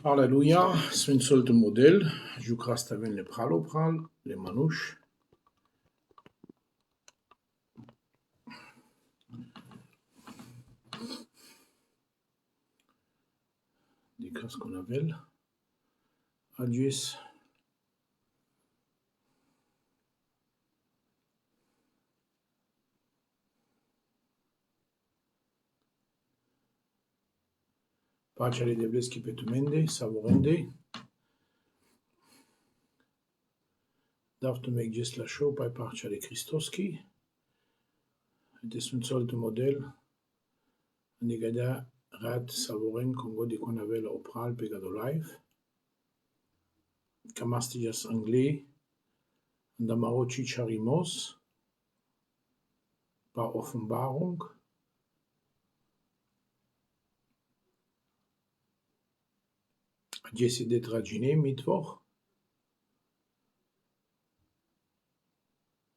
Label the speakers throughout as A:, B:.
A: Halleluja, sfințoltul model, jucra staven le pralopral, le manouche. Des cas qu'on appelle Agis. Pacele de bleschi pe tumende, savorende. Daftum egis la show pai pacele Christoski. De sfințoltul model, negada rat savoren congo de qu'on avait la opral pegado live. Camastigas anglais, Damaro Chicharimos, par Offenbarung. Jesse de Tragine, Mittwoch.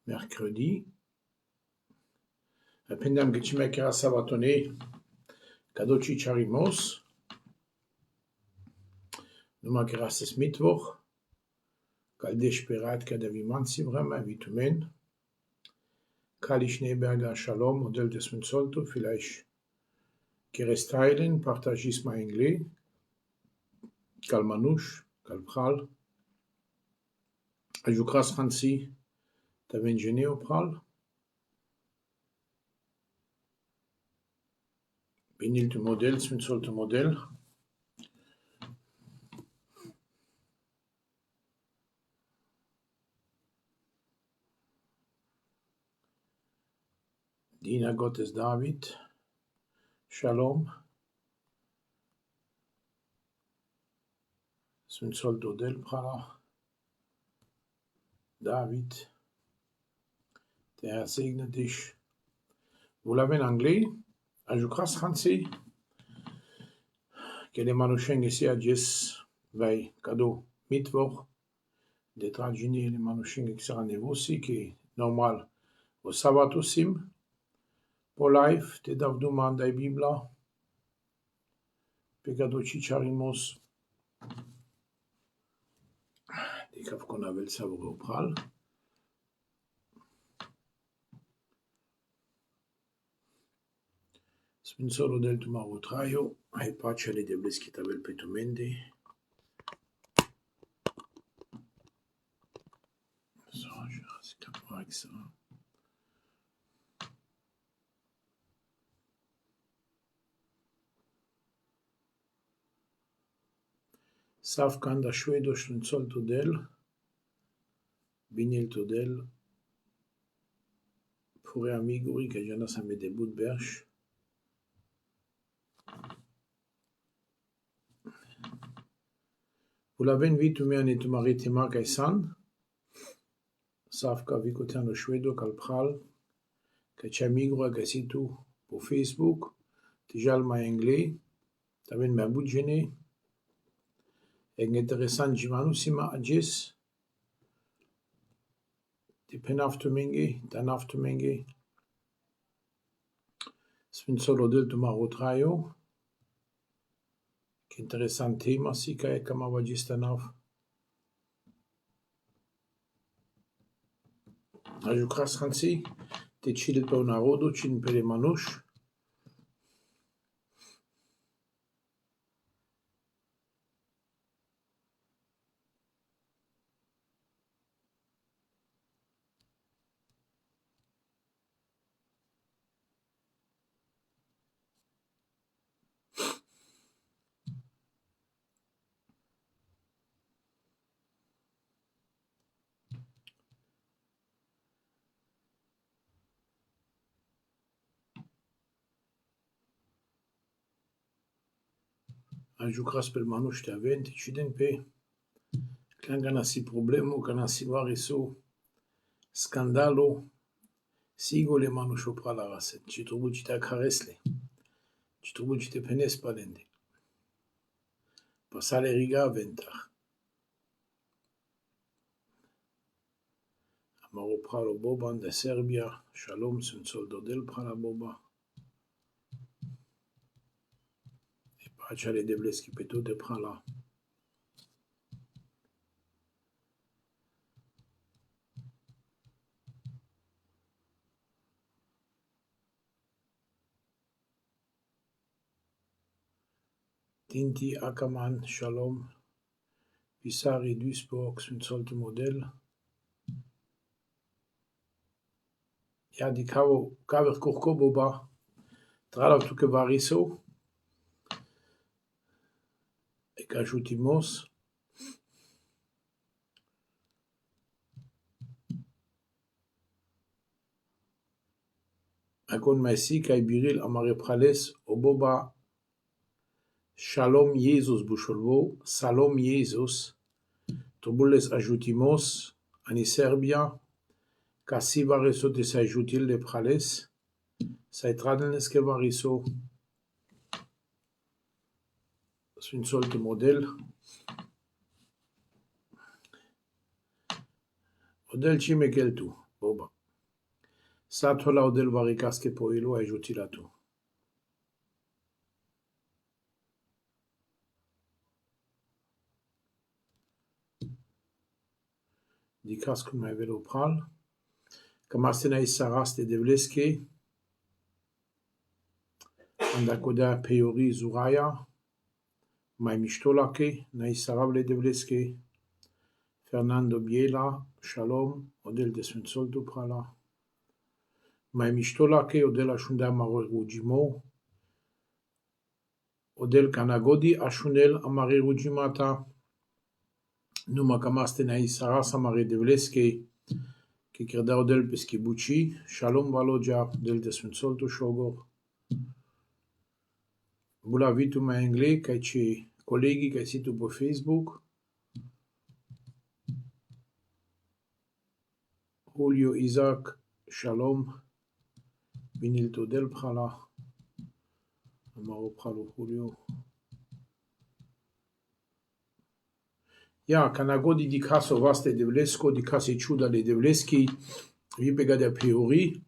A: Mercredi. Pendam Gitchimekera Sabatone, Kado Chicharimos. Nummer Gerastes Mittwoch. Kaldesh Perat Kadavimansi Brama Vitumen. Kali Schneeberger Shalom, Modell des Münzolto, vielleicht Keresteilen, Partagisme Anglais, Kalmanouche, Kalpral, Ajukras Hansi, Tavengené Opral, Benilte Modell, Münzolto Modell, Dina Gottes David, Shalom, Münzolto Del Prala, David, der Herr segne dich. Vous l'avez en anglais, Ajukras Hansi, que les manouchen ici à Jess, vai cadeau Mittwoch, des tragini les manouchen qui sera aussi, qui est normal, au Sabbatosim, pour life, des davduman da Bibla, pegado Chicharimos, des caves qu'on avait le savoir au pral. Solo del Tumaro Traio, ai pacele de bleschitabel petumende. So, je reste capable avec ça. Safkan da Schwedo Schnitzelto del, Binilto del, pour amiguri que j'en ai ça met des bouts de berche. Vous l'avez invité mais on est maritima kaisan. Safka vicotano Schwedo kalpral, que c'è amigura que si tu pour Facebook, tijal ma anglais, t'avais ma bout de gêné. E interessant jimanusima agis. Die penaftumingi, danaftumingi. Sfințolo del Tumaro Traio. Che interessant tema si ca e cam avagis tanaf. Ajukras Hansi, te chil pe un narodu, cin pe le manuș. Ajukras pe manuș te avent, ciden pe clangana si problemu, cana si varisu scandalo, sigo le manușo prala raset, ci trubu ci te caresle, ci trubu ci te penes palende. Pasale riga aventar. אמרו פרלו בובן דה סרביה, שלום סנסול דודל פרלה בובה. Pacele de vleschi pe tot de prala. Tinti Ackermann, Shalom. Pisari Duisburg, sunt solte model. Ja, die kaver kurko boba. Tralav tuke variso. Ik ajoutimos. Akon maisi kai biril amare prales oboba. Shalom Jesus busholvo. Salom Jesus. Turbules ajoutimos. Ani Serbia. Kasi variso de sa ajoutil de prales. Sai tradelnes ke variso. Sunt solte model. Model cime keltu, boba. Satola odel varikaske poilo ajutilatu. Dikas cum mai velo pral. Kamastena isaras de devleske. Andakoda peori zuraya. Mai mishtolake, na isarable devleske. Fernando Biela, Shalom, odel de sunt soltu prala. Mai mishtolake, odel ashunda amare rujimo. Odel kanagodi ashunel amare rujimata. Numa kamastena isaras amare devleske. Ki kreda odel peski buchi. Shalom valoja, odel de sunt soltu shogor. Bula vitu mai engle, kai ce colegi kai situ pe Facebook. Julio Isaac, Shalom. Vinil Todel Prala. Amaro Pralo Julio. Ja, kanagodi di caso vaste devlesko, di casi ciuda le devleski. Vi pega de priori.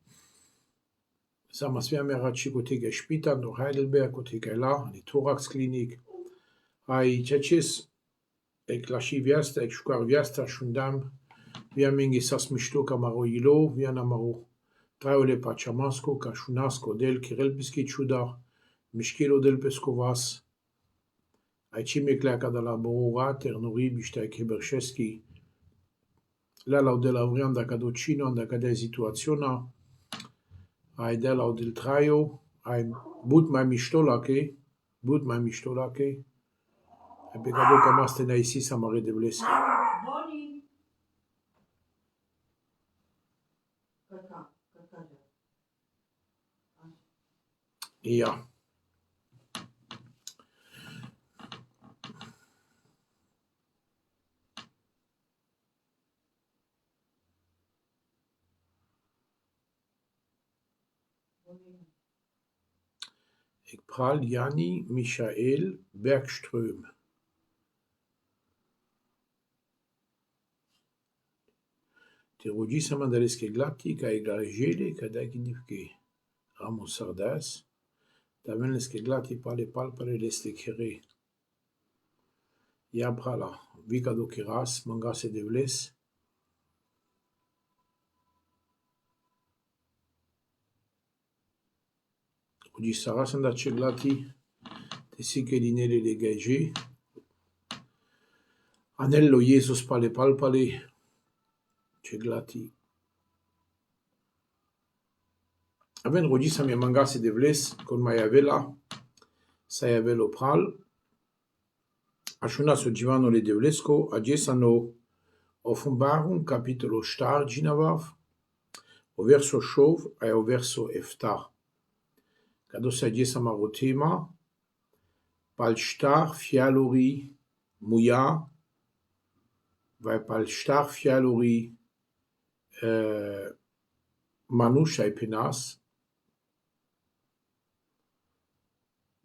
A: Sama sveme raci kotega Spitan do Heidelberg kotega la, die Thoraxklinik. Ai ceces ek lashi viasta, ek shukar viasta shundam. Via mingi sas mishto kamaro ilo, via namaro traule pachamasko, kashunasko del kirel piski chudar, mishkilo del peskovas. Ai chimekla kadala borora, ternori, bishta kebercheski. La laudel avrian da kadocino, da kada situaziona. Ai de la odel traio, ai but mai mishtolake, ai pecado kamaste na isi samare de bleski. Ja. Ik pral Jani Michael Bergström. Te rugisa mandaleske glati, ca egaregele, ca daginivke Ramos Sardas. Tamen leske glati pale palpare leste kere. Ja prala, vika do keras, mangase devles. Rudi saras anda ce glati, te sike linele legage. Anello Jesus pale palpale, ce glati. Aven rodisa mi mangase devles, con mai avela, sa avelo pral. Ashuna so divano le devlesko, agesano Offenbarung, capitolo star ginavav, o verso shov e o verso eftar. Kado sa agesa marotema, pal star fialori muya, vai pal star fialori manusha e penas.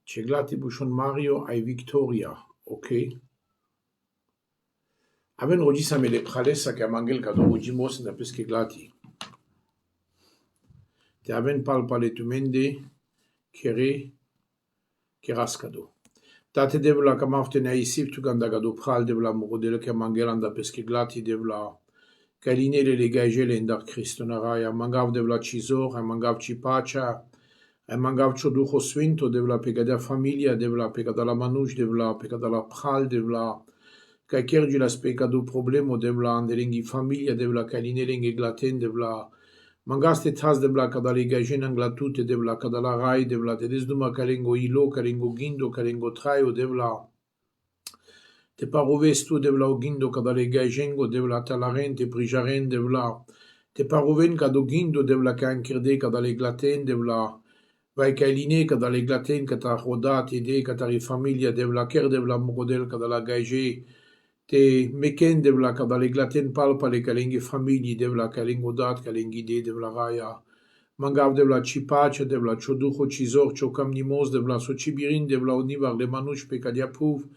A: Ceglati bushon Mario ai Victoria, ok? Aven rodisa me le pralesa che amangel cado rodimos na pesche glati. Te aven pal tu mende kere kerascado. Tate devla kamafte na isip tu ganda gado pral devla morodele che amangel anda pesche glati devla calinele le gaigele indar cristonaraia mangav devla cisor, mangav cipacia, mangav cioducho svinto devla pegada famiglia, devla pegada la manush, devla pegada la pral, devla Kaiker la specado problemo devla andelenghi famiglia devla calinelenghi glaten devla mangaste tas devla cadale gajen anglatute devla cadala rai devla tedesduma calengo ilo calengo gindo calengo traio devla te parovestu devla gindo cadale gajengo devla talarente prijaren devla te paroven cado gindo devla cancrede cadale glaten devla vai caline cadale glaten cata rodate de catari famiglia devla ker devla morodel cadala gaje te meken devla kadale glaten palpa le kalengi famigli devla kalengo dat kalengi de devla raya mangav devla cipace devla choducho cisor chokam nimos devla socibirin devla onivar le manush pe kadiapruv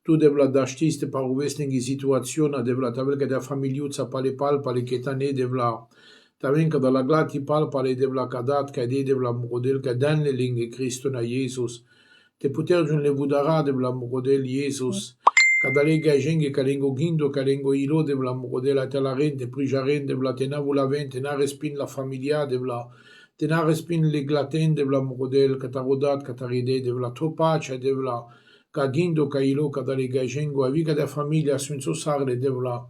A: tu devla dashtis te paruvesnengi situaziona devla tavel kada familiuza pale palpa le ketane devla taven kadala glati palpa le devla kadat kade devla morodel kadan le linge Cristo na Jesus te puter jun le vudara devla morodel Jesus Cadale gajenge calengo gindo calengo ilo devla morodela talarente prijaren devla tena vulaven tena respin la familia devla tena respin le glaten devla morodel katarodat kataride devla topacha devla kagindo kailo cadale gajengo avika da familia sunso sarle devla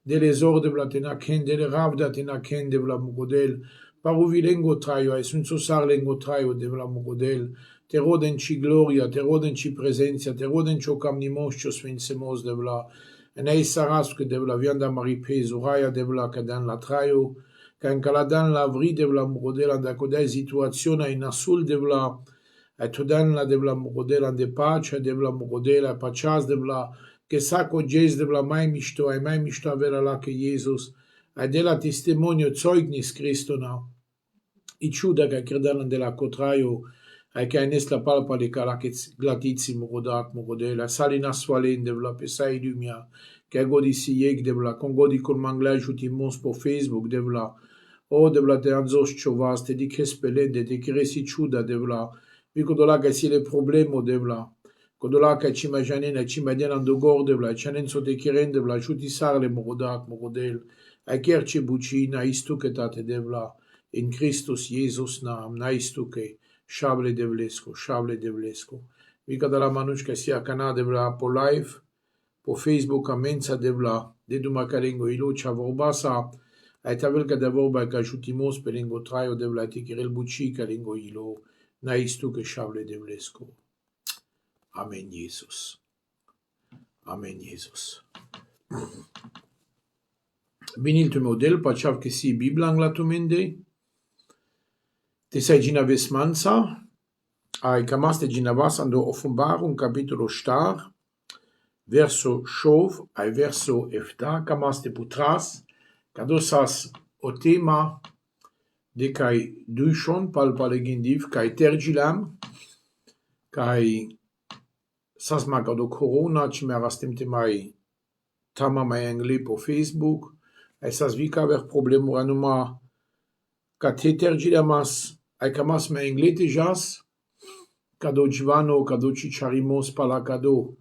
A: delezor devla tena ken dele ravda tena ken devla morodel paruvilengo traio e sunso sarlengo traio devla morodel te rodenci gloria, te rodenci presenza, te rodenci camnimoscio svinsemos devla, nei sarasque devla vianda maripe, zuraia devla cadan la traio, can caladan la vri devla morodela da codai situazione in assul devla, e todan la devla morodela de pace, devla morodela pachas devla, che sacco jes devla mai misto avera la che Jesus, e della testimonio zeugnis Christona, i ciuda che credan della cotraio, Aike aines la palpa le calachets glatitsi morodat morodela, salina swalen devla pesai lumia, che godi sieg devla, con godi col manglaj utimons po Facebook devla, o devla te anzos chovas, te di kespelende, te kiresi ciuda devla, vico dola che si le problemo devla, codola che ci majanena, ci madian andogor devla, cianenzo te kiren devla, ciuti sarle morodat morodel, aikerce bucina, istuketate devla, in Christus Jesus nam, na istuke, Șable de Vlesco. Mica de la manușca sia cana de vla po live, po Facebook amența de vla, de duma calengo ilo, cea vorbasa, ai tavel ca de vorba ca jutimos pe lengo traio de vla tikirel buci calengo ilo, na istu că șable de Vlesco. Amen, Jesus. Amen, Jesus. Vinil tu model, paceav că si Bibla anglatumende, te sai gina vesmanța, ai camaste ginavas ando Offenbarung capitolo star, verso shov, ai verso efta, camaste putras, cadosas o tema de kai dushon pal palegindiv, kai tergilam, kai sasma cado corona, ci me rastemte mai tama mai anglais po Facebook, ai sas vika ver problemo anuma, ca te tergilamas, ai camas mai anglais jas, cado Givano, cado Cicharimos pala cado,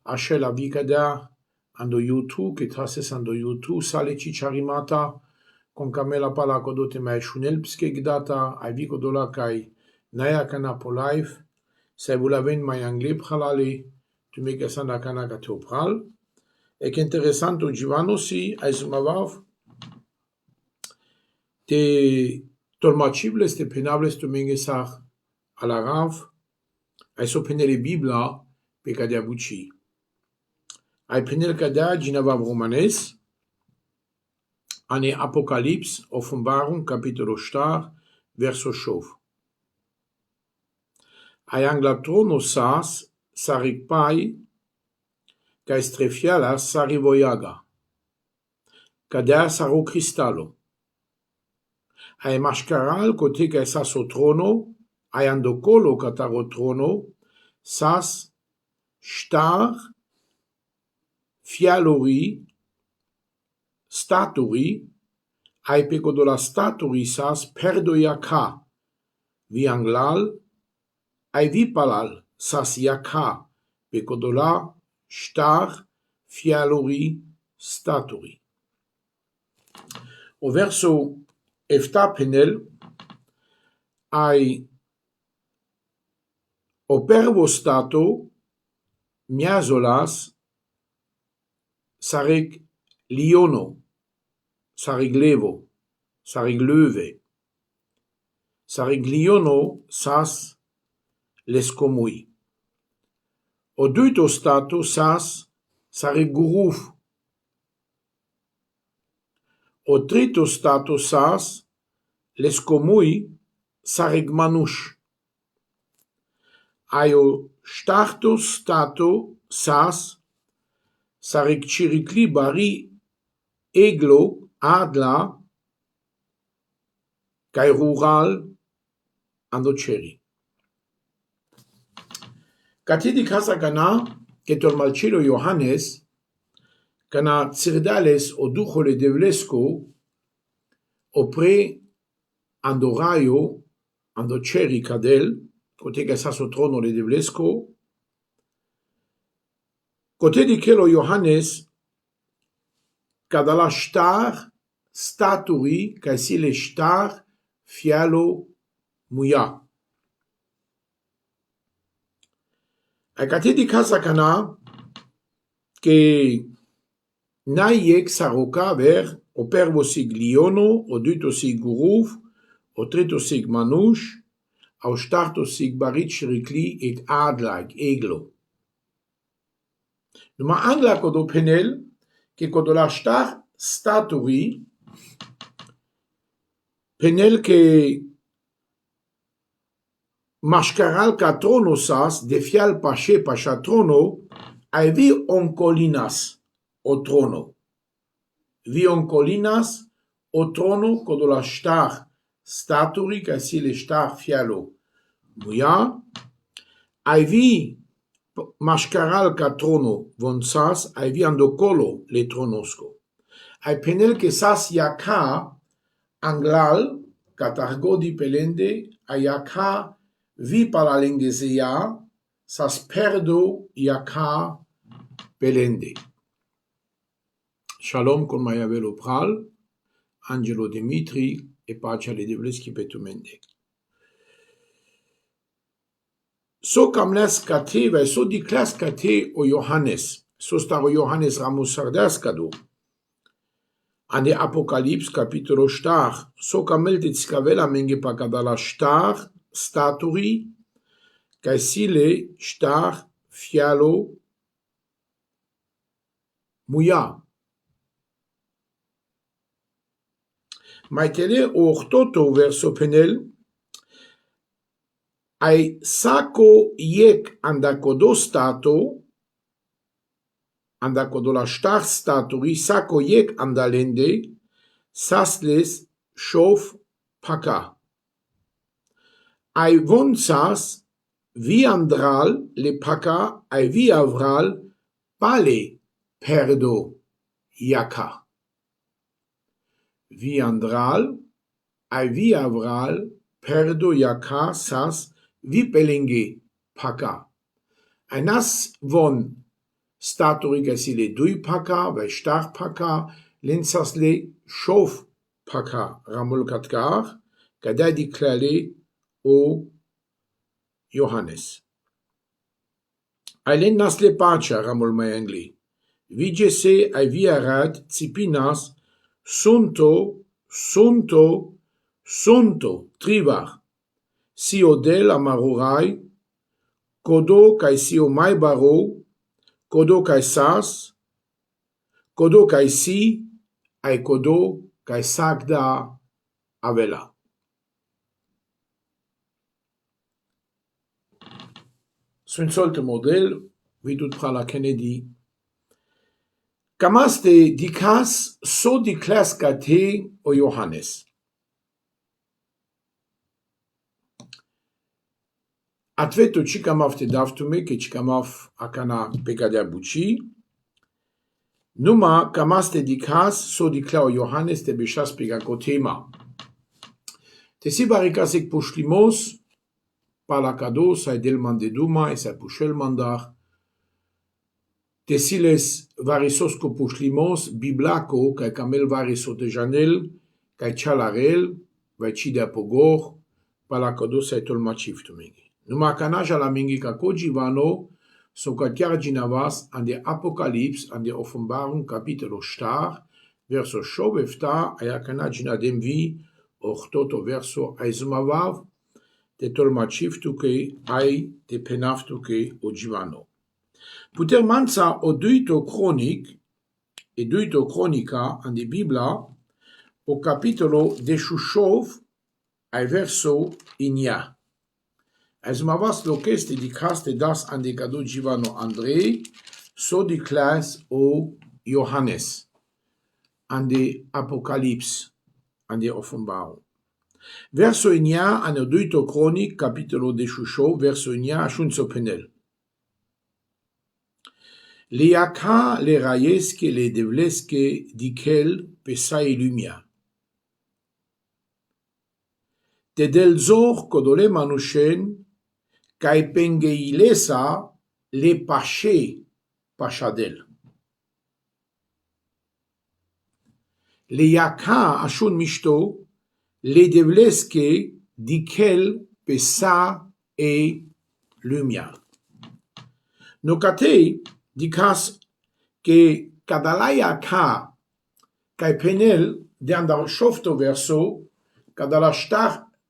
A: asce la vicada ando YouTube, che trases ando YouTube, sale Cicharimata, con camela pala cado te mai shunel pske gdata, ai vico dola kai naya cana po live, se vulaven mai anglais pralale, tu me casana cana cateo pral, e che interessanto Givano si, ai sumavav, te tolmacibles, te penables tu mengesach a la rav, ai so penele Bibla pe cadea buci. Ai penel cadea ginavav romanes, ane Apokalips, Offenbarung, capitolo star, verso shov. Ai anglatrono sas, sarik pai, ca estrefiala sari voyaga. Cadea saro cristallo. Ai mascaral cote ca saso trono, ai andocolo cataro trono, sas star fialori staturi, ai pe codola staturi sas perdo yaka, vi anglal, ai vi palal sas yaka, pe codola star fialori staturi. O verso efta penel, ai o pervo stato miazolas sareg liono, sariglevo, sariglöve. Sarigliono sas lescomui. O duito stato sas sariguruf. O trito stato sas lescomui sarigmanush. Aio starto stato sas sarigchirikli bari eglo adla kai rural andoceri. Cate di casa cana che tol malcelo Johannes cana cirdales o duchole devlesco opre andoraio andoceri cadel cote che sasso trono le devlesco cote di chelo Johannes cadala star staturi kai si le star fialo muia. A cate di casa cana che naiek saroka ver o pervo sig liono, o duto sig guruf, o trito sig manush, au starto sig barit shirikli et adlag eglo. Numa angla kodo penel, che kodo la star staturi, penel che mascaral ca trono sas, defial pache pacha trono, ai vi oncolinas o trono. Vi oncolinas o trono kodo la star staturi, ca si le star fialo muia, ai vi mascaral ca trono von sas, ai vi andocolo le tronosco. Ai penel che sas yaka anglal, catargodi pelende, ai yaka vi paralengeseia, sas perdo yaka pelende. Shalom con Maiavelo Pral, Angelo Dimitri e pace alle devleski petumende. So kamles kate vai so di klas kate o Johannes, so staro Johannes Ramos Sardaskado. Ane Apokalips capitolo star, so kamelte tskavela menge pakadala star, staturi, kai sile star fialo muia. Maitele o ortoto verso penel, ai sako yek andakodo stato, andakodo la star staturi, sako yek andalende, sasles shof paka. Ai vonsas vi andral le paka, ai vi avral pale perdo yaka. Vi andral, ai vi avral perdo yaka sas vi pelenge paka. Ainas von staturi le dui paka, vai star paka, lensas le shof paka ramul katkar, kada di klale o Johannes. Ailen nas le pacha ramul mayangli. Vigese ai viarad tsipinas sunto trivar. Si odel amarurai, kodo kai si o mai baro, kodo kai sas, kodo kai si, ai kodo kai sagda avela. Sunt solte model, vidut prala Kennedy. Kamaste dikas so di klas kate o Johannes. Atveto chikamav te davtume ke chikamav akana pekadea buchi. Numa kamas te dikas so diklao Johannes te beshas pegako tema. Te si barikasek pushlimos, palakado sa del mandeduma e sa pushel mandar. Te siles varisosko pushlimos, biblako, kai kamel variso te janel, kai chalarel, vai chida pogor, palakado sa etol machif tumingi. Numa kanaja la mingi kako jivano, so katiar jinavas an de Apokalips, an de Offenbarung kapitelo star, verso shobefta, ayakana jinadem vi, ochtoto verso aizumavav, te tolmachif tuke, ay te penaf tuke o jivano. Puter mansa o duito kronik, e duito kronika an de Bibla, o capitolo de Shushov, ay verso inia. Aizumavas lokes te dikas te das an de kado jivano Andrei, so di klas o Johannes, an de Apokalips, an de Offenbarung. Verso inia an o duito kronik, capitolo de Shushov, verso inia ashun so penel. Le yaka le rayeske le devleske dikel pesa ilumia. Te del zor kodole manushen kai pengeilesa le pashe pashadel. Le yaka ashun mishto le devleske dikel pesa e lumia. Nokate dikas que kadalaya ka kai penel de andar shofto verso kadala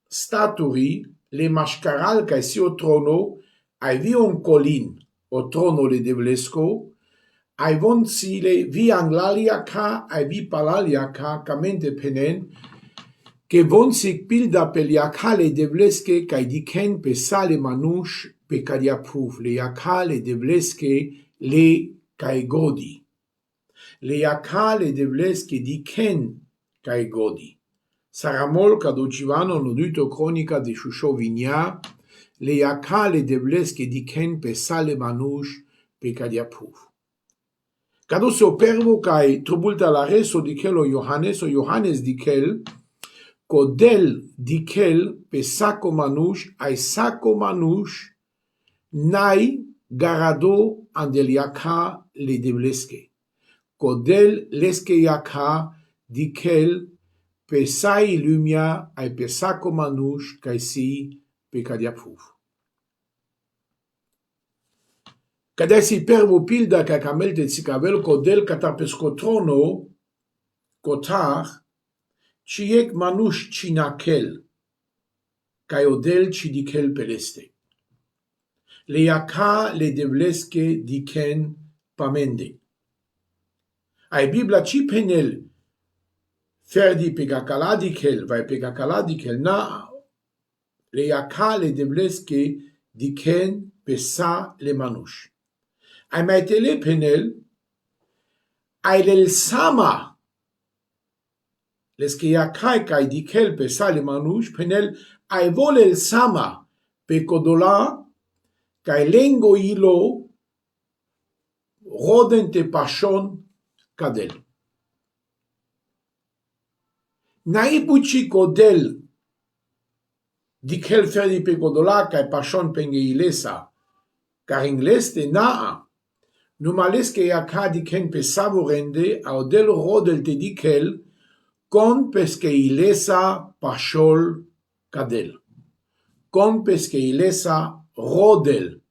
A: staturi le mashkaral kai si o trono ai vi on colin o trono le devlesco ai von si le vi anglalia ka ai vi palalia ka kamente penen que von si pilda pel yakale devleske kai diken pe sale manush pe kadiapuf le yakale devleske le kai godi. Le yakale devleske diken kai godi. Saramol kadocivano no duito cronica de Shushovinia, le yakale devleske diken pe sale manush pe kadiapuf. Kado se opervo kai trubulta la reso dikel o Johannes dikel, kodel dikel pe sako manush ai sako manush nai garado andel yaka le devleske. Kodel leske yaka dikel pe sai lumia ai pe sako manush kai si pe kadiapuf. Kada si pervo pilda ka kamel te tsikabel kodel katapesko trono kotar chiek manush chinakel kai odel chidikel peleste. Le yaka le devleske diken pamende. Ai Bibla ci penel ferdi pegakala dikel, vai pegakala dikel na le yaka le devleske diken pesa le manush. Ai maitele penel ai lel sama leske yakai kai dikel pesa le manush penel ai volel sama pe kodola kai lengo ilo roden te pashon kadel. Naibuchi kodel dikel ferdi pe kodola kai pashon penge ilesa car ingleste naa numaleske yaka diken pe savorende a odel rodel te dikel con peske ilesa pashol kadel. Con peske ilesa rodel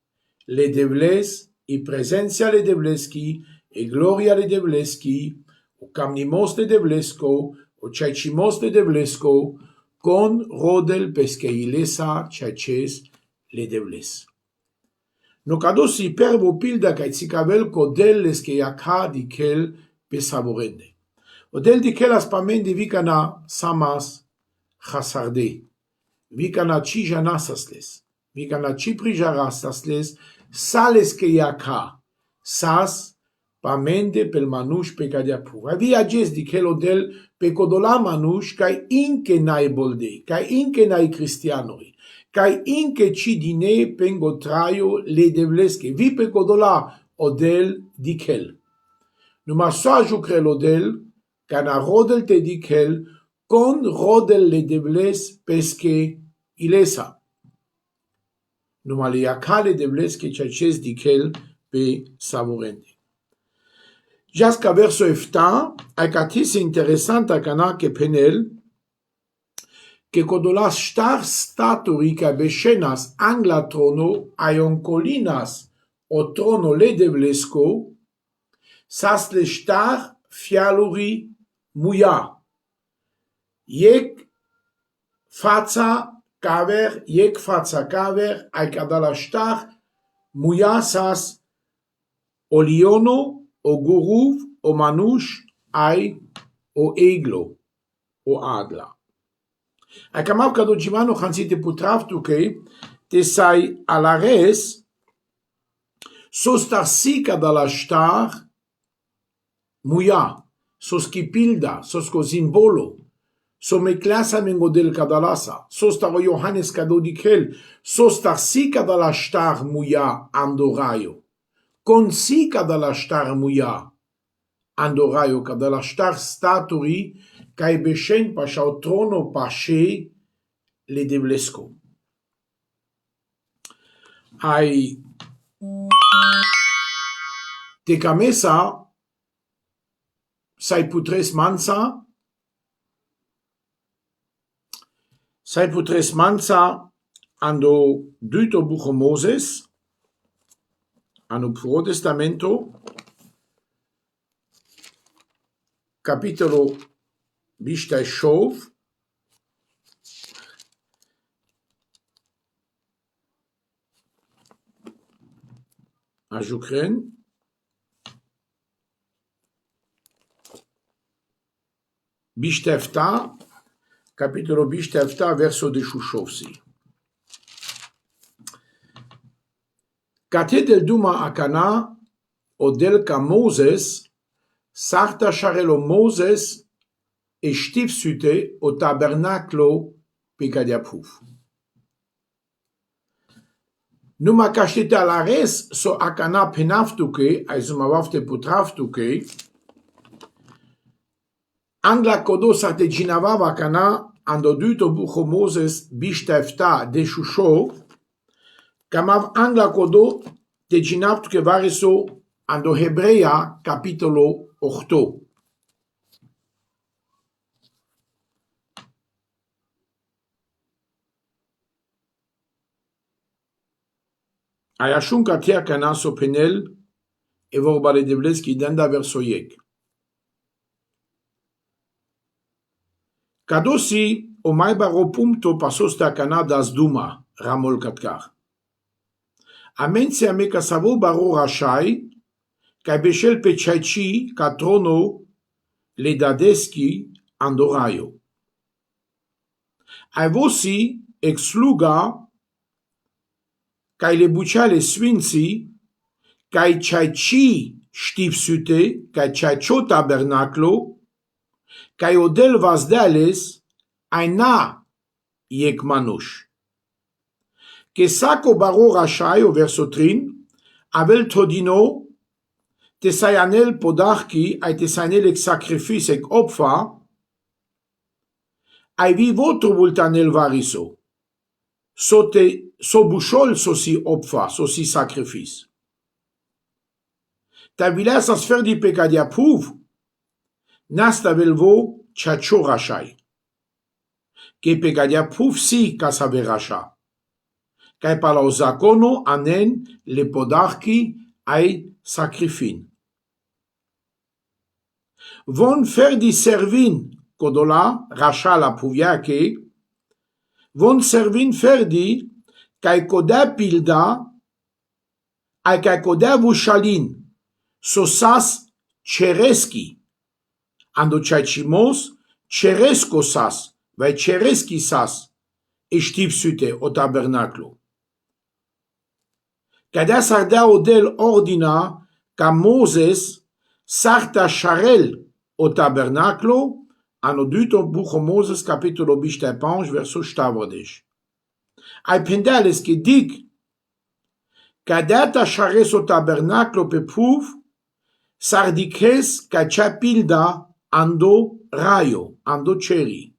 A: le devles y presencia le devleski e gloria le devleski o kamnimos le devlesko o chaichimos le devlesko con rodel peske ilesa chaiches le devles. No kadosi pervo pilda kai tsikabel kodel leske yaka dikel pesavorende. Odel dikel aspamende vikana samas chasarde. Vikana chijana sasles. Vikana chiprijara sasles sales ke yaka. Sas pamende pel manush pekadiapu. Avi ages dikel odel pekodola manush kai inke nai bolde. Kai inke nai cristianori. Kai inke ci dine pengo traio le devleske. Vi pekodola odel dikel. Numa só jucre lodel, cana rodel te dikel, con rodel le debles pesque ilesa. Numa liacale debles que chaches dikel pe savurente. Jasca verso efta, acatis interessanta cana que penel, que codolas star staturica bescenas angla trono aion colinas o trono le deblesco, sas le star fialuri muia. Yek fața caver, ai cadala star muia sas o liono, o guruv, o manuș, ai o eglo, o adla. Ai camav ca docimano hanțite putravtu che te sai alares sos tarsica dalla star muia, sos kipilda, sos co simbolo, so me clasa mengo del cadalasa, sos taro Johannes cado dikel, sos tarsica dalla star muia andoraio, consica dalla star muia andoraio, ca dalla star staturi, cae bescen pașau trono pașe le deblesco. Ai te camesa sai putres mansa ando duto bucho Moses, ando Pro Testamento, capitolo Bishtai Shov, a Jukren, Bishtefta, capitolo Bishtefta, verso de Shushovsi. Cate del Duma Akana, o del ca Moses, sarta sharelo Moses, e stifsute o tabernaclo pe Cadiapuf. Numa caștita la res so Akana penaftuke, ai sumavafte putravtuke, angla kodo sa te ginavava Akana, ando duto bucho Moses Bishtefta de Shushov, camav angla kodo te ginavtuke variso ando Hebreia capitolo 8. Ai ashun katia Akana so penel, e vorba le devleski denda verso yek. Kadosi o mai baro punto pasosta Akana das Duma, Ramol Katkar. Amense ame kasavo baro rashai, kai beshel pe chaichi katrono le dadeski andoraio. Ai vosi exluga kai le buciale sfinții, kai chaichi știfsute, kai chaicho tabernaclo, kai odel vazdeales, ai na yek manuș. Che saco baro rashai o verso trin, avel todino, te sayanel podarchi, ai te sayanel ex sacrifice ec opfa, ai vivo trubultanel variso. So bușol sosi opfa, sosi sacrifice. Ta vilea sa sfer di pecadia puv, nasta velvo chacho rashai. Che pecadia puv si ca sa verasha. Kai pala o zakono anen le podarchi ai sacrifin. Von fer di servin, codola, rasha la puvia che, von servin ferdi, kai kodea pilda, ai kai kodea vușalin, sosas cereschi, ando ceacimos, ceresco sas, vai cereschi sas, e știpsute o tabernaclo. Cadea sardea odel ordina, ca Moses sarta sharel o tabernaclo, ano duto bucho Moses capitolo Bishtepanje verso Stavrodesh. Ai pendeales che dic, cadeta shares o tabernaclo pe puv, sardikes kachapilda ando rayo, ando cheri.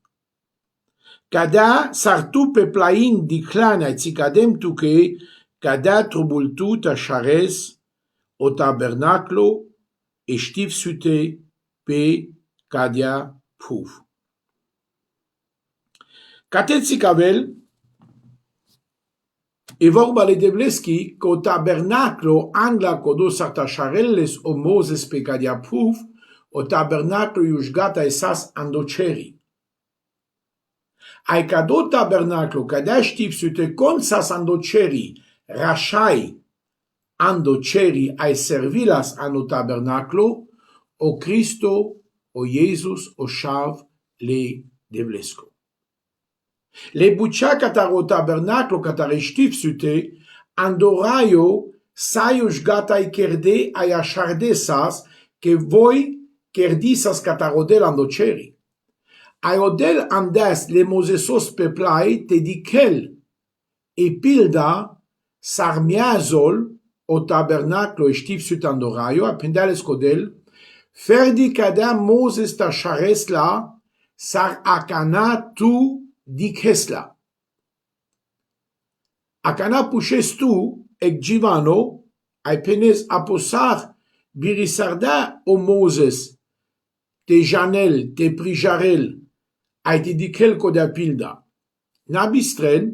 A: Kada sartu peplain di clana tzikadem tuke, kada trubultu tachares, o tabernaclo, estiv sute, pe kadia puf. Katetzikavel, evor baledevleski, ko tabernaclo angla kodo sartacharelles o Moses pe kadia puf, o tabernaclo yushgata esas ando cheri. Ai cado tabernaclo cadestiv sute con sas andoceri rashai andoceri ai servilas anno tabernaclo o Cristo o Jesus o shav le devlesco. Le buccia cataro tabernaclo catareshtiv sute andoraio saius gatai kerde ai achardesas che voi kerdisas catarodel andoceri. Aeodel andes le mosesos peplai te dikel e pilda sarmiazol o tabernaclo estiv sutandoraio appendales codel ferdi kada Moses ta charesla sar akana tu dikesla. Akana pushes tu ek givano ai penes aposar birisarda o Moses te janel te prijarel ai te dikel koda pilda. Nabistren,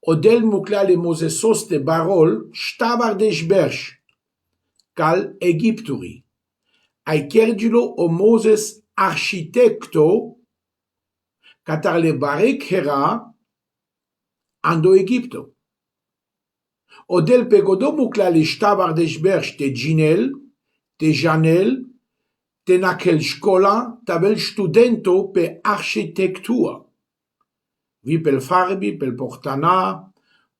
A: odel mukla le mosesos te barol, shtavar deshbersh, kal Egipturi. Ai kerdulo o Moses architecto, katar le barek hera, ando Egipto. Odel pegodo mukla le shtavar deshbersh te ginel, te janel, te nakel shkola, tabel studento pe architectura. Vi pel farbi, pel portana,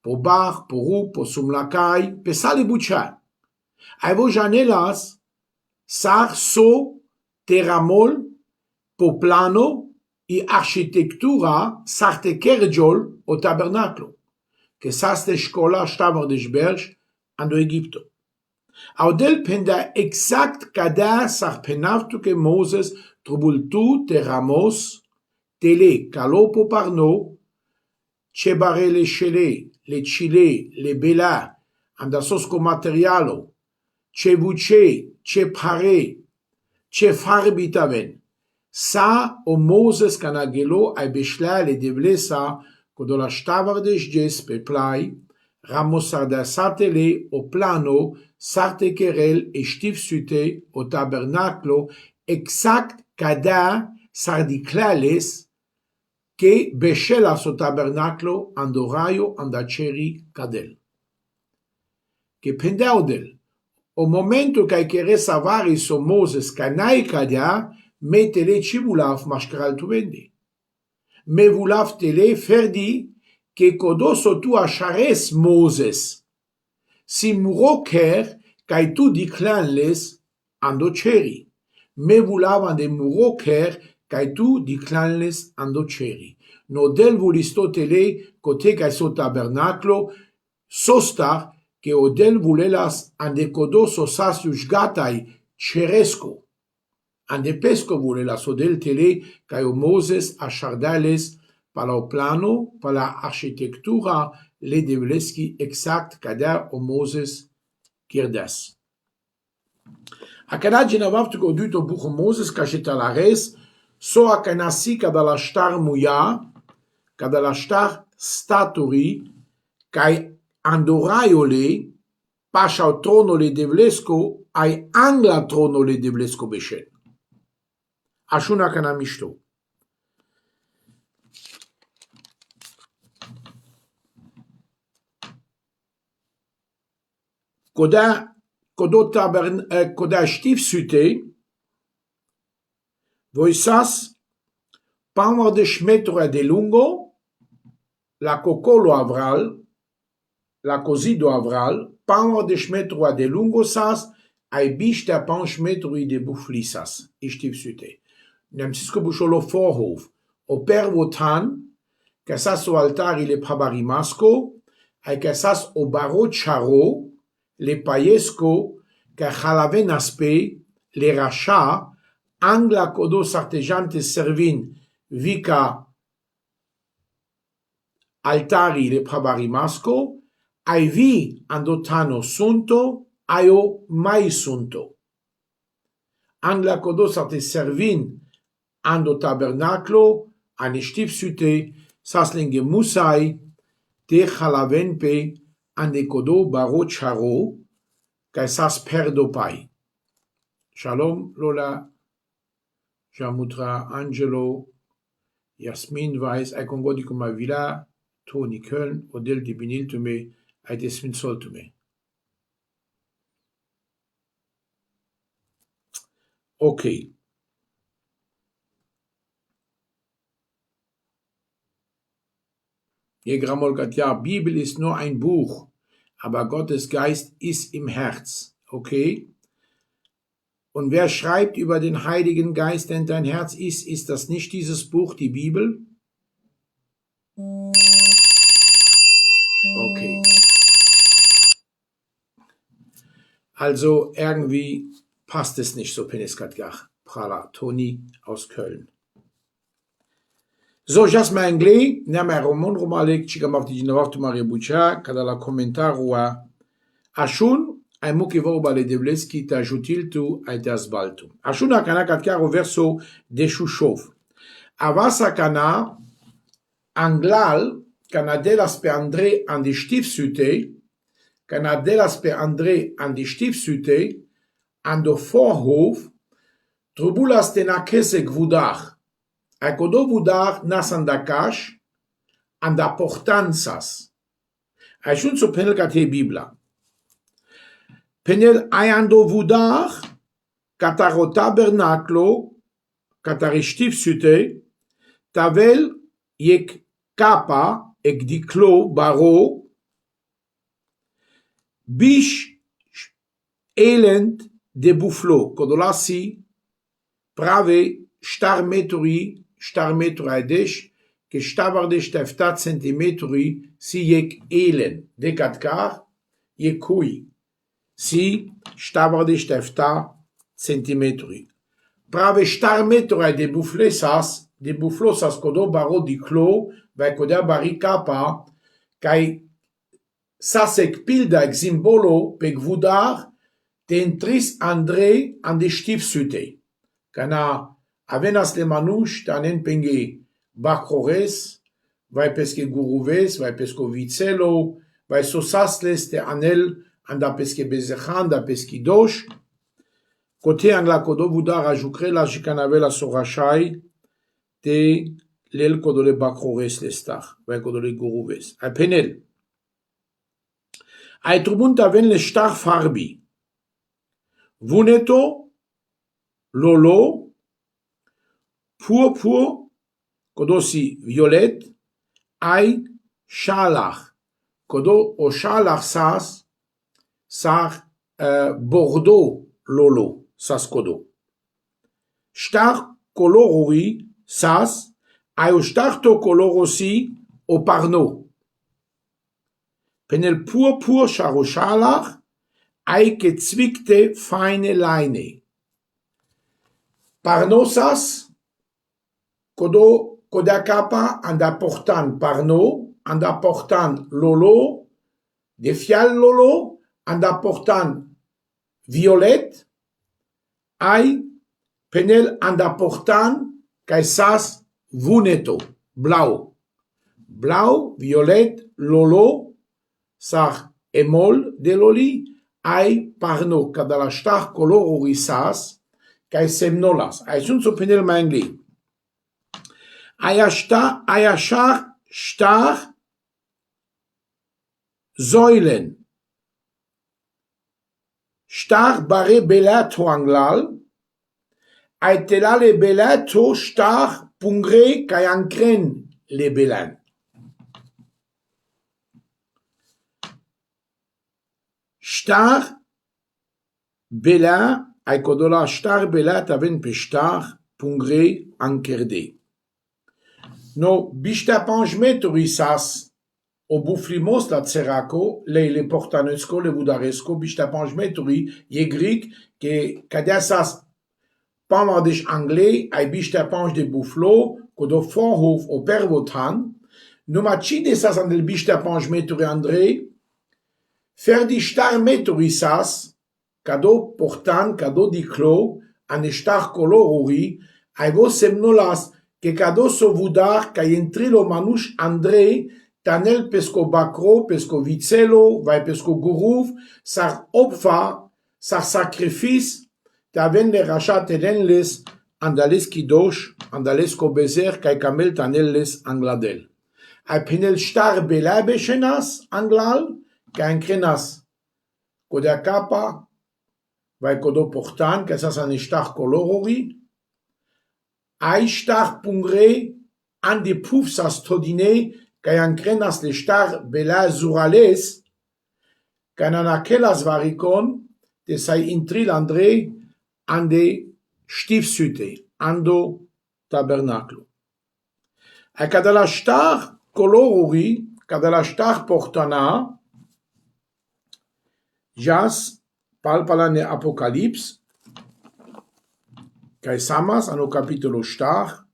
A: po bar, po ru, po sumlakai, pe sale bucha. Aivo janelas, sar so teramol, po plano, i architectura, sarte kerjol o tabernaclo, que saste shkola shtavar deshbersh, ando Egipto. Audel penda exact kada sarpenavtu ke Moses trubultu te ramos, tele kalopo parno, chebare le chele, le chile, le bela, andasosko materialo, chevuche, chepare, chefarbitaven. Sa o Moses kanagelo ai beshla le devlesa kodola shtavar deshjes peplai, ramosarda satele o plano, sarte kerel estiv sute o tabernaclo exact kada sardiklales que beshelas o tabernaclo andoraio andaceri cadel. Que pendeudel, o momento que kere savaris o Moses kanai kadia, metele chibulaf mashkral tuvendi. Me vulaf tele ferdi que kodoso tu achares Moses. Si muroker kai tu diklanles andoceri. Me vulavan de muroker kai tu diklanles andoceri. No del vulistotele kote kai so tabernaclo sostar que odel vulelas ande kodoso sasius gatai cheresco. Ande pesco vulelas odel tele kai o Moses achardales pala o plano, pala architectura le devleski exact kada o Moses kirdas. Akana ginavavtu kodut o buch o Moses kachetalares, so akanasi kada la shtar muya, kada la shtar statori, kai andoraiole, pasha o trono le devlesko, ai angla trono le devlesko beshen. Ashuna kana mishto. Koda shtiv sute, voisas, pamar de shmetra de lungo, la cocolo avral, la cosido avral, pamar de shmetra de lungo sas, ai bishta pan shmetrui de buflisas, ishtiv sute. Nemsisko busholo forhof, o pervotan, kasas o altari le pabarimasco, ai kasas o baro charo, le paiesco, כחלבי נספה, לרשע, אנגלה קודו סרטג'נטה סרבין, ויקה altari le prabarimasco, aivi andotano sunto, aio mai sunto. Angla kodos ate servin ando tabernaclo, anishtif sute, saslinge musai, te halavenpe, ande kodo baro charo, kaisas perdo pai. Shalom Lola, Jamutra Angelo, Yasmin Weiss, Aikongo di Kumavila, Toni Köln, Odel di Biniltume, Aitesmin Soltume. Okay. Jegramol Katja, Bibel ist nur ein Buch, aber Gottes Geist ist im Herz. Okay? Und wer schreibt über den Heiligen Geist, der in dein Herz ist? Ist das nicht dieses Buch, die Bibel? Okay. Also irgendwie passt es nicht so, Peneskatgach, Prala, Toni aus Köln. So, jasme anglais, nama romon romalek, chigamavti jinavavtu mariabucha, kadala komentarua, ashun, ai mukivo bale devleski ta jutiltu ai tasbaltu. Ashun akana katkar au verso de Shushov. Avasa kana, anglal, Kanadelas pe André an die Stiefsüte, Kanadelas pe André an die Stiefsüte, an der Vorhof, Trubulas tena kese gvudach, Akodo vudach nas an da kash, an da portanzas. Aishun so penel kate Bibla. Penel ayando vudach, kataro tabernaclo, katari Stiefsüte, tavel yek kapa, ek diklo baro, bish elend de buffalo, kodolasi, prave, star metri adesh, ke stavardesh teftat centimetri, si yek elen, de katkar, yekui, si stavardesh teftat centimetri. Prave star metri de buffalo sas kodo baro diklo, vai koda bari kapa, kai sasek pilda ek simbolo pe gvudar, ten tris André an de Stiefsüte. Kana avenas le manush tanen penge bakrores, vai peske guruves, vai pesko vicelo, vai sosasles te anel an da peske bezechan, da peski dosh, kote an la kodo vudar ajukre la jikanave la sorashai, te lel kodole bakrores lestach, vai kodole guruves. A penel. A etrubunt aven le star farbi. Vuneto, lolo, purpur, kodosi violet, ai shalach, kodo o shalach sas bordeaux lolo, sas kodo. Star kolorori sas, ai o starto kolorosi o parno. Penel purpur sharo shalach, ai gezwickte feine Leine. Parnosas, kodakapa an da portan parno, an da portan lolo, de fial lolo, an da portan violet, ai penel an da portan kaisas vuneto, blau. Blau, violet, lolo, sar emol de loli, ai parno kadala star kolorori sas, kai semnolas. Ai sunt so penel mangli. Ayashar star Säulen. Star bare belato anglal, aitelale belato star pungre kai ancren le belan. Star bela, ai kodola star bela taven pe star pungre ankerde. No bishta panjmetri sas o buflimos la tseraco, le portanesco, le budaresco, bishtapanjmeturi, yegrik, que cadasas pamadish anglais, ai bishtapanj de buffalo, kodo forhof o pervotan, numachide sas an del bishtapanjmeturi André, ferdi star meturi sas, kado portan, kado diclo, an star coloruri, ai vos semnolas, que kado so vudar, ca entrilo manush André, tanel pesco bacro, pesco vitzelo, vai pesco guruv, sar opfa, sar sacrifice, taven le rachat edenles, andales kidosh, andales ko bezer, kai kamel tanelles angladel. Ai penel star belabe shenas, anglal, kai enkrenas, koda kapa, vai kodo portan, kai sas an star colorori, ai star pungre, an de pouf sas todine, kai enkrenas le star bela zurales, kai nanakelas varikon, de sai intril André, an de Stiefsüte, ando tabernaclo. A cada la star coloruri, cada la star portana, jas palpalane Apokalips, kai samas ano capitolo star,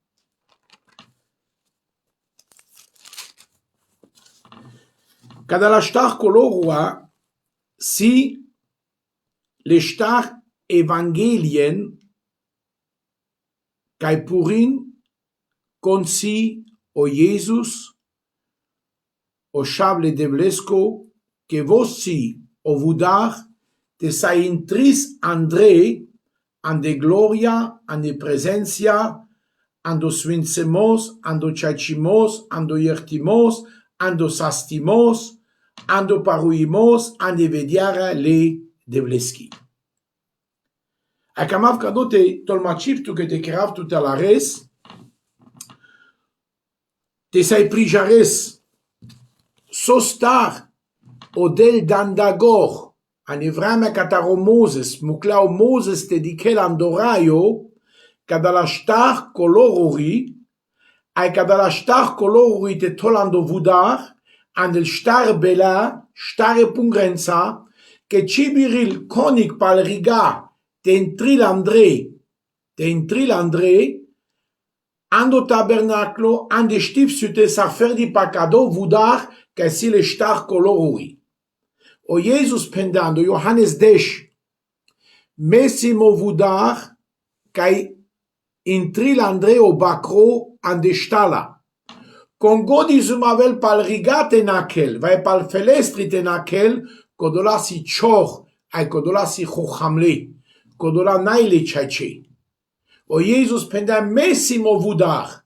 A: cada la star colorua, si le star evangelien kai purin consi o Jesus o chable devlesco que vossi o vudar te sai intris André an de gloria, an de presencia, ando svincemos, ando chachimos, ando yertimos, ando sastimos, ando paruimos, ande vediara le devleski. Akamav kado te tolmachif tu que te kerav tout à la res, te sai prijares, sostar, odel dandagor, an evrame kataro Moses, muklao Moses te dikel andorayo, kada la star colorori, ai kada la star colorori te tolando vudar, an el star bela, star pungrenza, que cibiril konik pal riga, te entril André, ando tabernaclo, ande Stiefsüte sarferdi pacado vudar, que si le star colorui. O Jesus pendando, Johannes Desh, messimo vudar, kai entril André o bacro ande stala. Con godi zumavel pal riga tenakel, vai pal felestri tenakel, kodola si chor, ai kodola si chochamle. Kodola naile chache. O Jesus penda messimo vudar.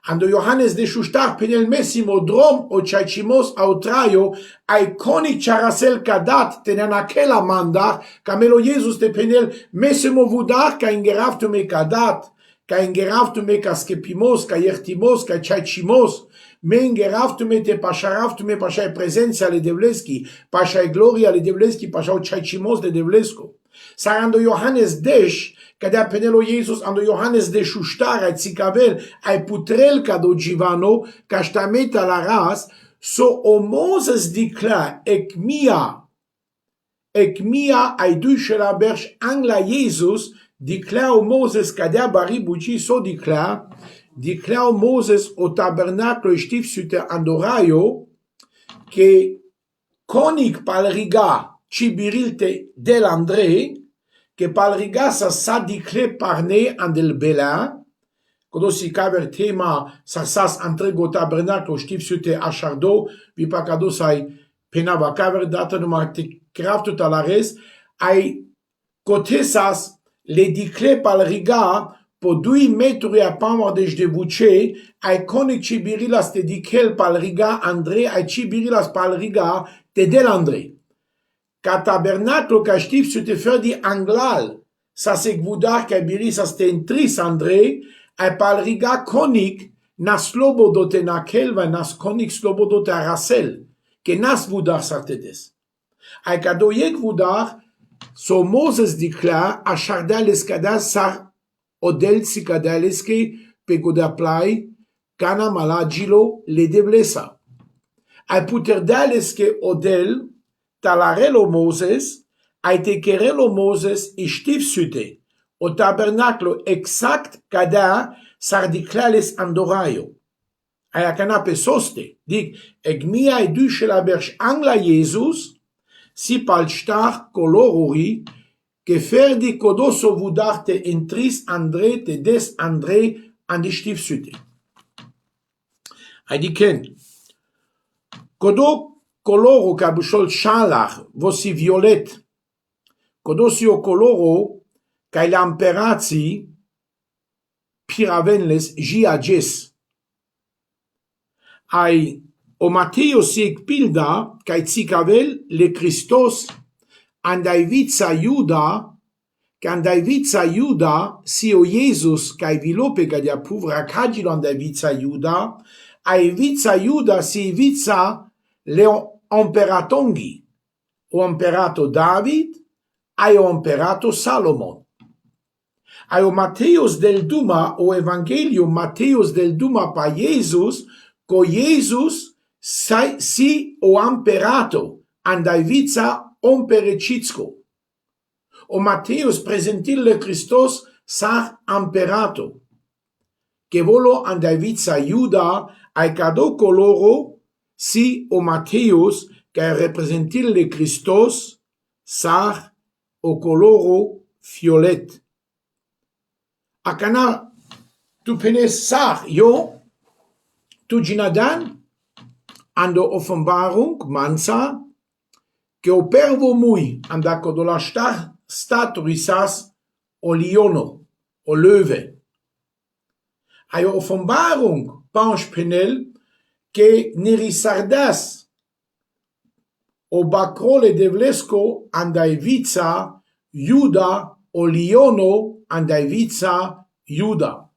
A: Ando Johannes de Shustar penel messimo drom o chachimos autraio ai coni charasel kadat tenanakela mandar camelo Jesus te penel messimo vudar ka ingeravtu me kadat ka ingeravtu me kaskepimos ka yertimos ka chachimos me ingeravtu me te pasharavtu me pasha presenza le devleski pasha gloria le devleski pasha chachimos de devlesko. Sarando Johannes Desh, kada penelo Jesus ando Johannes de Shustar ai tsikavel ai putrel kado Givano, kashtameta la ras, so o Moses dikla ek mia ai du shela berch angla Jesus, dikla o Moses kada bari buchi so dikla o Moses o tabernaclo Stiefsüte andorayo, que konik palriga Cibirilte del André, que palriga sa dicle parne an del bela, kodo si kaver tema sa sas entrego tabernaclo Stiefsüte achardo, vi pa kado sai penava kaver data numa te krav tout à la res, ai kote sas le dicle palriga po 2 metri a pamardej de buce, ai konik cibirilas te dikel palriga André, ai cibirilas palriga te del André. Ca tabernaclo ca Stiefsüte ferdi anglal, sa se gvudar ca biri sa ste entris André, ai palriga konik nas slobodo te nakel va nas konik slobodo te arasel, que nas vudar sartedes. Ai ca doye gvudar, so Moses dikla a chardales kada sa odel sikadaleski pe godaplai kana malagilo le deblesa. ai puter dales que odel, talarelo Moses, ai te querelo Moses e stifsute, o tabernaclo exact cada sardiclales andoraio. Ai a canape soste, dic, eg mia e duce la berch angla Jesus, si pal star colorori, que ferdi codoso vudarte entris André te des André an die stifsute. Ai di ken, codo coloro cabușol șalach, vosi violet, codosio coloro ca l'amperații piravenles giages. Ai o Mateo sig pilda ca țicavel le Christos andai vița Iuda, ca andai vița Iuda si o Jesus ca vilope ca de puvra cagilo andai vița Iuda, ai vița Iuda si vița le imperatongi, o imperato David, ai o imperato Salomon. Ai o Mateus del Duma, o Evangelium Mateus del Duma pa Jesus, co Jesus si o imperato, andai vița omperecitsco. O Mateus presentil le Christos sar imperato, che volo andai vița Iuda, ai cado coloro, si o Mateus, che representil le Christos, sar o coloro violet. Acana tu penes sar, yo, tu ginadan, ando Offenbarung, mansa, che o pervo mui, andaco do la statuisas o liono, o löwe. Ai Offenbarung, panch penel, que nerisardas, o bacrole devlesco andai vița Iuda, o liono andai vița Iuda.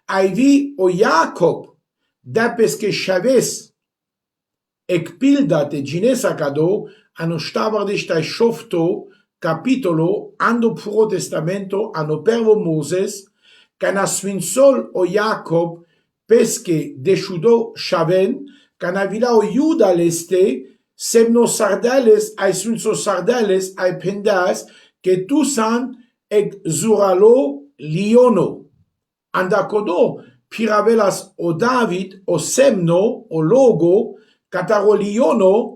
A: Ai vi o Jacob, dapes que chaves, ec pilda te ginesa cado, ano stavardistai shofto, capitolo, ando Puro Testamento, ano pervo Moses, cana swinsol o Jacob, pesque deshudo shaven, cana vila o Iuda leste, semno sardales, ai swinso sardales, ai pendas, que tusan ec zuralo liono. Andacodo, piravelas o David, o semno, o logo, cataro liono,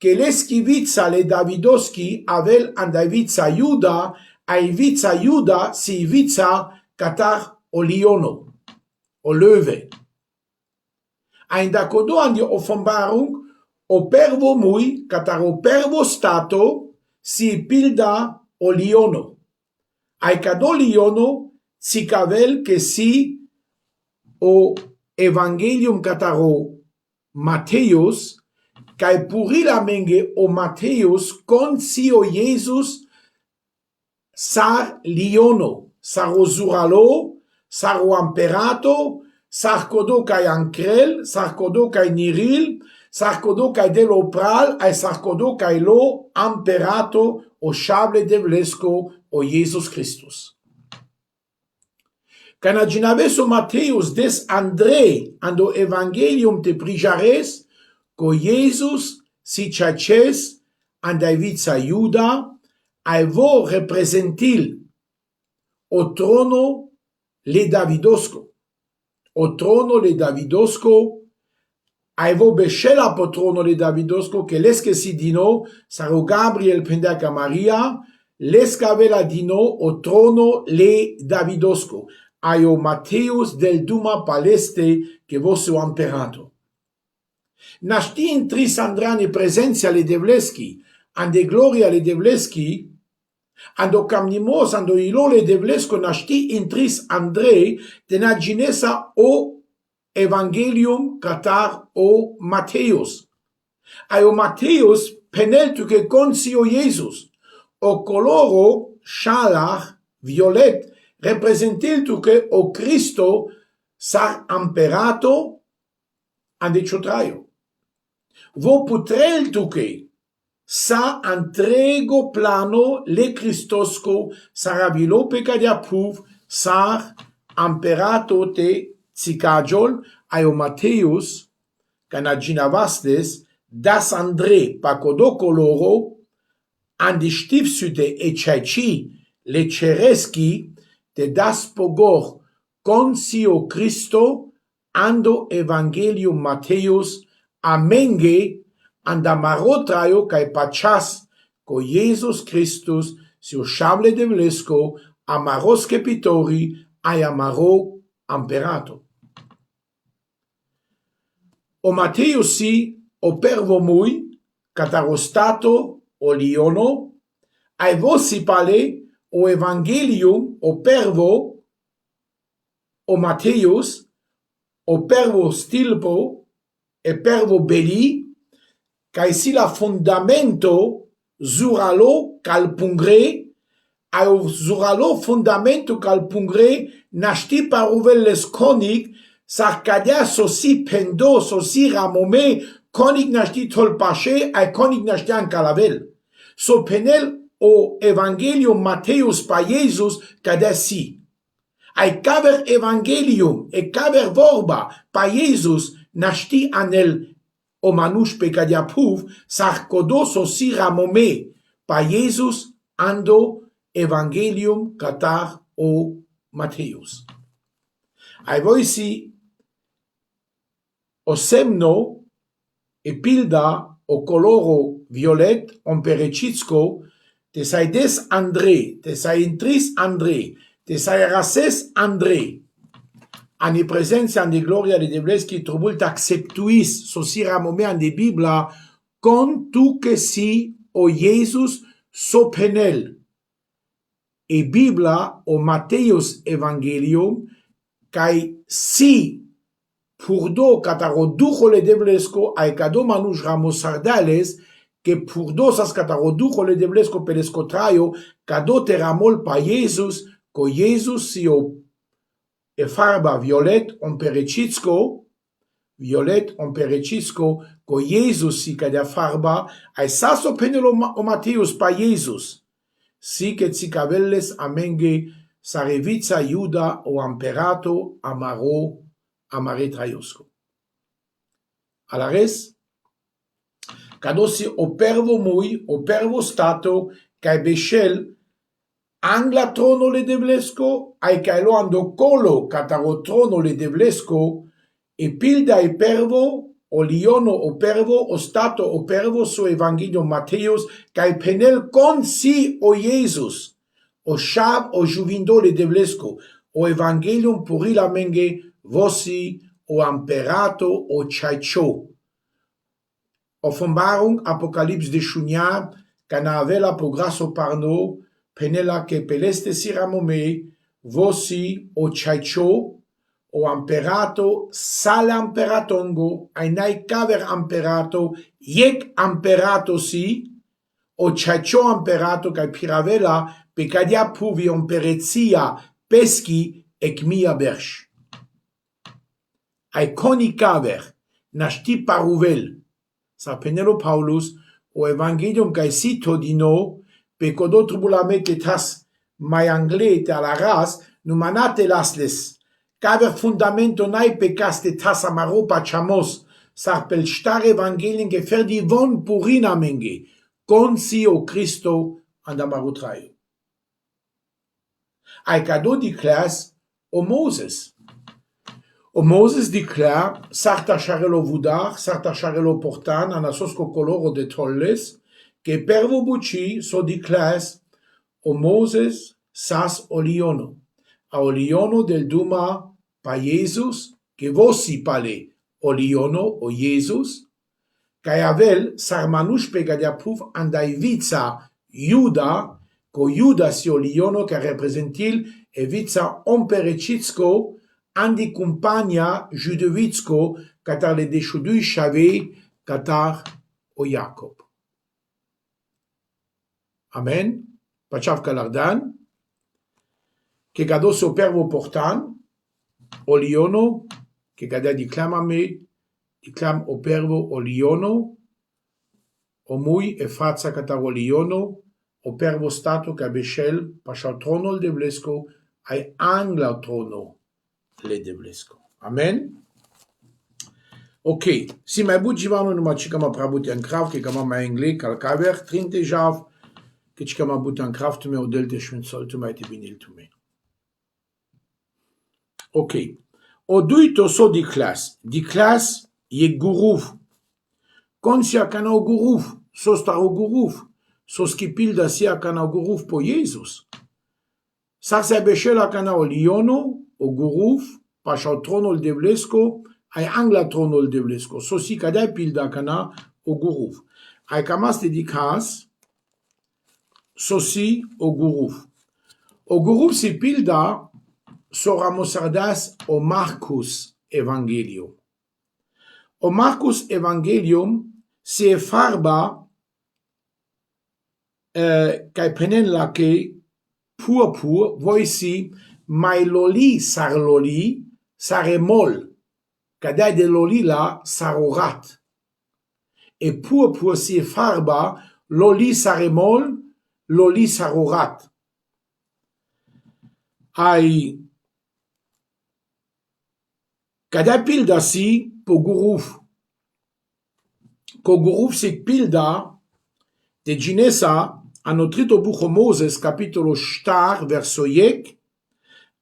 A: que leschi vița le Davidoski avel andai vița Iuda, ai vița Iuda si vița catar o liono, o löwe. Aindacodo andi Offenbarung, o pervo mui, catar o pervo stato, si pilda o liono. Ai cado liono, si cavel que si o Evangelium cataro Mateus, cae purila menge o Mateus con si o Jesus sar liono, sar o zuralo, sar o imperato, sar codo cae ancrel, sar codo cae niril, sar codo cae delopral, ai sar codo cae lo imperato o shable devlesco o Jesus Christus. Cana ginaveso Mateus des Andrei ando Evangelium te prijares, co Jesus si chaches andai vița Iuda, ai vo representil o trono le Davidosco. O trono le Davidosco, ai vo beșela po trono le Davidosco, che lesche si dino, saro Gabriel pendeaca Maria, lesca vela dino o trono le Davidosco. Ai o Mateus del Duma paleste che vosse o imperato. Naști in tris andrani presenția le devleschi, ande gloria le devleschi, ando camnimos, ando ilo le devlesco naști in tris Andrei, tena ginesa o Evangelium catar o Mateus. Ai o Mateus peneltu que consi o Jesus, o coloro șalach, violet, representiltu que o Cristo sar imperato ande ciotraio. Vo putreltu que sa entrego plano le Christosco saravilo peca de apuv sar imperato te cicagiol ai o Mateus cana ginavastes das Andre pacodo coloro, andi stifsute e ceci le cereschi, te das pogor consio Christo, ando Evangelium Matthäus, amenge, andamarotraio cae pachas, co Jesus Christus, sio chable de vlesco, amaros cepitori, ai amaro amperato. O Matthäus si, o pervo mui, catarostato, o liono, ai vossi pale, o Evangelium, o pervo, o Matthäus, o pervo stilpo, e pervo beli, cae si la fundamento zuralo calpungre, au zuralo fundamento calpungre, nashti paruvelles conic, sarcadia sosi pendo, sosi ramome, conic nashti tolpache, ai conic nashti an calavel. So penel o Evangelium Matthäus pa Jesus, cadea si. Ai caver Evangelium e caver vorba pa Jesus, nashti anel o manush pe cadia puv, sarcodo sosi ramome, pa Jesus ando Evangelium catar o Matthäus. Ai voi si o semno e pilda o coloro violet on perecitsco, te sai des André, te sai intris André, te sai rases André, ani presenza andi gloria de Debleschi trubult acceptuis, sosi ramome andi Bibla, con tu que si o Jesus so penel, e Bibla o Matthäus Evangelium, cae si purdo cataro dujo le Deblesco ai cado manush ramos sardales, que purdo sas cataro dujo le Deblesco pelescotraio, cado te ramol pa Jesus, co Jesus si o e farba violet on perecitsco, co Jesus si cadea farba, ai saso penelo o Matthäus pa Jesus, si que cicavelles amenge sarevitza iuda o amperato amare traiosco. A la res, cadosi o pervo mui, o pervo stato, cae beshel, angla trono le Deblesco, ai caelo ando colo cataro trono le Deblesco, e pilda e pervo, o liono o pervo, o stato o pervo, so Evangelium Matthäus, cae penel con si o Jesus, o shab o juvindo le Deblesco, o Evangelium purila menge, vossi o amperato o chaicho. Offenbarung, Apocalypse de Chunia, cana avela po grasso parno, penela che peleste si ramome, vossi o chaicho, o amperato, sale amperatongo, ainai caver amperato, yek amperato si, o chaicho amperato, cae piravela, pecadia puvi amperezia, peschi, ec mia berch. Ai coni caver, nashti paruvel, sa penelo Paulus, o Evangelium cae cito di no, pe codo tribulamente tas mai anglete alla ras, numanate lasles, caver fundamento nai pecaste tas amaropa chamos, sa pel star Evangelium che ferdi von purina menge, con si o Cristo andamarutraio. Ai cado di clas o Moses. O Moses declare, sarta charelo vudar, sarta charelo portan, anasosco coloro de tolles, que pervo buci so declares, o Moses sas o liono. A o liono del duma pa Jesus, que vossi pale o liono o Jesus, cae avel sarmanush pegadia puf andai viza Iuda, co Iuda si o liono ca representil e viza omperecitsco, andi compagna judovitsko catar le deșudui chave catar o Jacob. Amen. Pachav calardan. Que gados o pervo portan, o liono, que gada diclamame, diclam o pervo o liono, o mui e fața catar o liono, o pervo stato ca beshel, pachav trono de blesco, ai angla trono le Deblesco. Amen. Ok, si mai bugivano numa chica ma prabuti an kraft, che kama mai engle, kalkaver, trinte jav, che chica ma buti an kraft, me o delte schwin sollte mai te binil tu me. Ok, o duito so di class ye guruf. Konsia kana o guruf, sosta o guruf, so skipil da sia kana o guruf po Jesus. Sa se beshela kana o liono, o guruf, pasha o tronol devlesko, ai angla tronol devlesko. So si kadai pilda kana o guruf. Ai kamas dedikas, so si o guruf. O guruf si pilda, so ramosardas o Marcus Evangelium. O Marcus Evangelium se farba kai penen la ke purpur voisi mai loli saremol kadai de loli la sarorat e purpur si farba loli saremol loli sarorat ai kadai pilda si po guruf ko guruf si pilda de ginesa hanno trito bucho Moses capitolo star verso yek,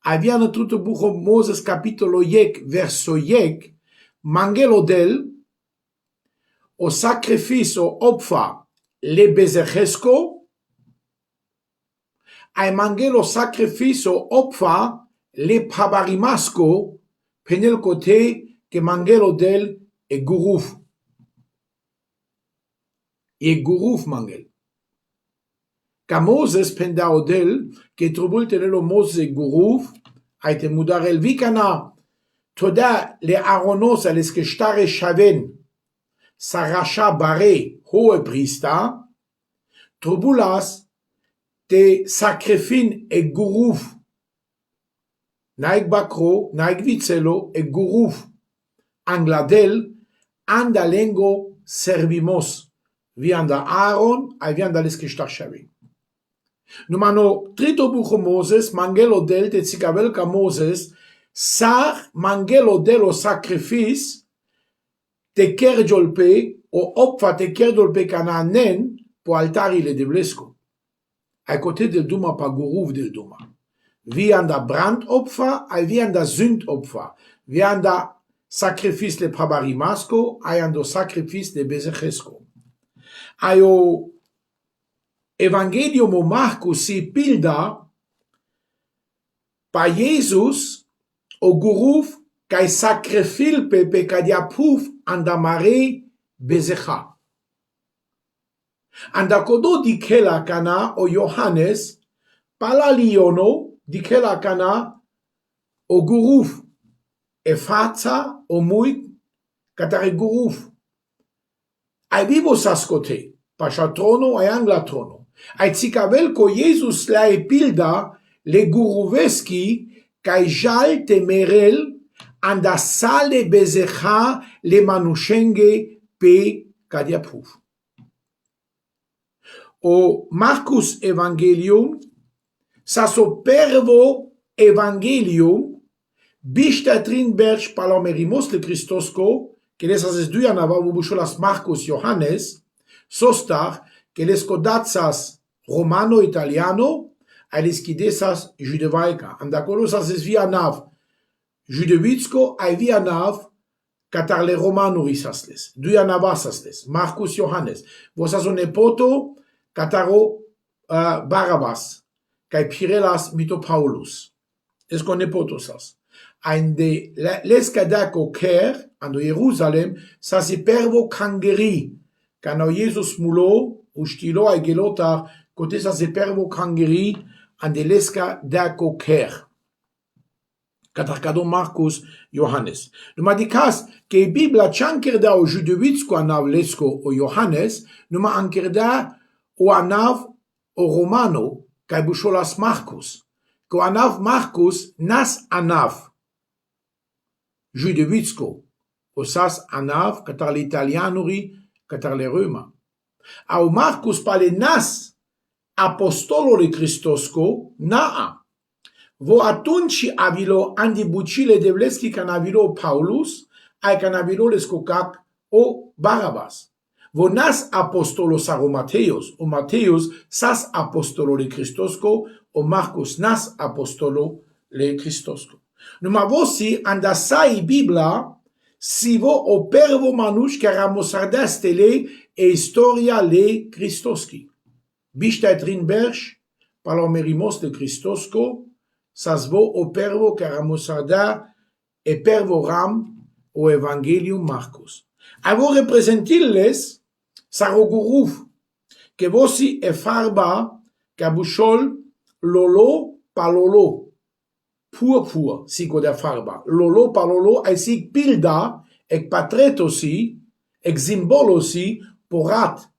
A: abbiano trito bucho Moses capitolo yek verso yek, mangelo del, o sacrificio opfa le bezechesko, ai mangelo sacrificio opfa le pabarimasco, penel kote que mangelo del e guruf. E guruf mangel. Ca Moses pendao del, che trubulte lelo Moses guruf, aite mudarel vikana, toda le aronos ales que stare shaven, sarasha bare hoe prista, trubulas te sacrifin e guruf, naik bakro, naik vitzelo e guruf, angladel, anda lengo servimos, vianda Aaron, ai vianda ales que star shaven. Numano trito bucho Moses, mangelo del te tzikabel ka Moses, sar mangelo del o sacrifice, te kerjolpe, o opfa te kerjolpe kananen, po altari le devlesko. A côté del duma pa guruf del duma. Vianda brand opfa, ai vianda zund opfa. Vianda sacrifice le prabarimasco, ai ando sacrifice le bezechesko. Ai o Evangelium o Marcus si pilda pa Jesus o guruf kai sacrifil pe pecadiapuf andamare bezecha. Andakodo dikela kana o Johannes pala liono dikela kana o guruf e faza o muit katare guruf. Ai vivo saskote, pasha trono e angla trono. Ai tzikabel ko Jesus la epilda le guruveski kai jal temerel anda sale bezecha le manushenge pe kadiapuf. O Marcus Evangelium sa so pervo Evangelium bishtatrin berch palomerimos le Christosko que les as duyanava vubusholas Marcus Johannes sostar que les codatsas romano-italiano a les kidesas judevaica. Andacolos as vianav judevitsko a vianav katar le romano risasles. Duyanavasasles. Marcus Johannes. Vosas un epoto kataro Barabas. Kai pirelas mito Paulus. Esco nepotosas. Ande l'escadaco ker, ando Jerusalem, sa si pervo kangeri. Cano Jesus mulo, ustilo ai gelota, kote sa se pervo kangeri, ande l'escadaco ker. Katarkado Marcus Johannes. Numa dikas, ke Bibla chankerda o judevitsko anav lesko o Johannes, numa ankerda o anav o Romano, kai busholas Marcus. Ko anav Marcus nas anav. Judevitsko, osas anav, katar l'italianuri, katar le Roma. Au Marcus pale nas apostolo le Christosko, naa. Vo atunci avilo andi bucile devleski can avilo Paulus, ai canabilo les cocac o Barabas. Vonas apostolos aro Mateos, o Mateos sas apostolo le Christosco, o Marcos nas apostolo le Christosco. Numa vosi andasai Bibla, si vo o pervo manush caramosardas tele e historia le Christoski. Bishtet rinbersh, palomerimos de Christosco, sas vo o pervo caramosarda e pervo ram o Evangelium Marcos. Avo representiles saroguruf, que vosi e farba cabuchol lolo palolo. Pur, sico de farba. Lolo palolo ai sig pilda, ec patretosi, ec simbolosi, porat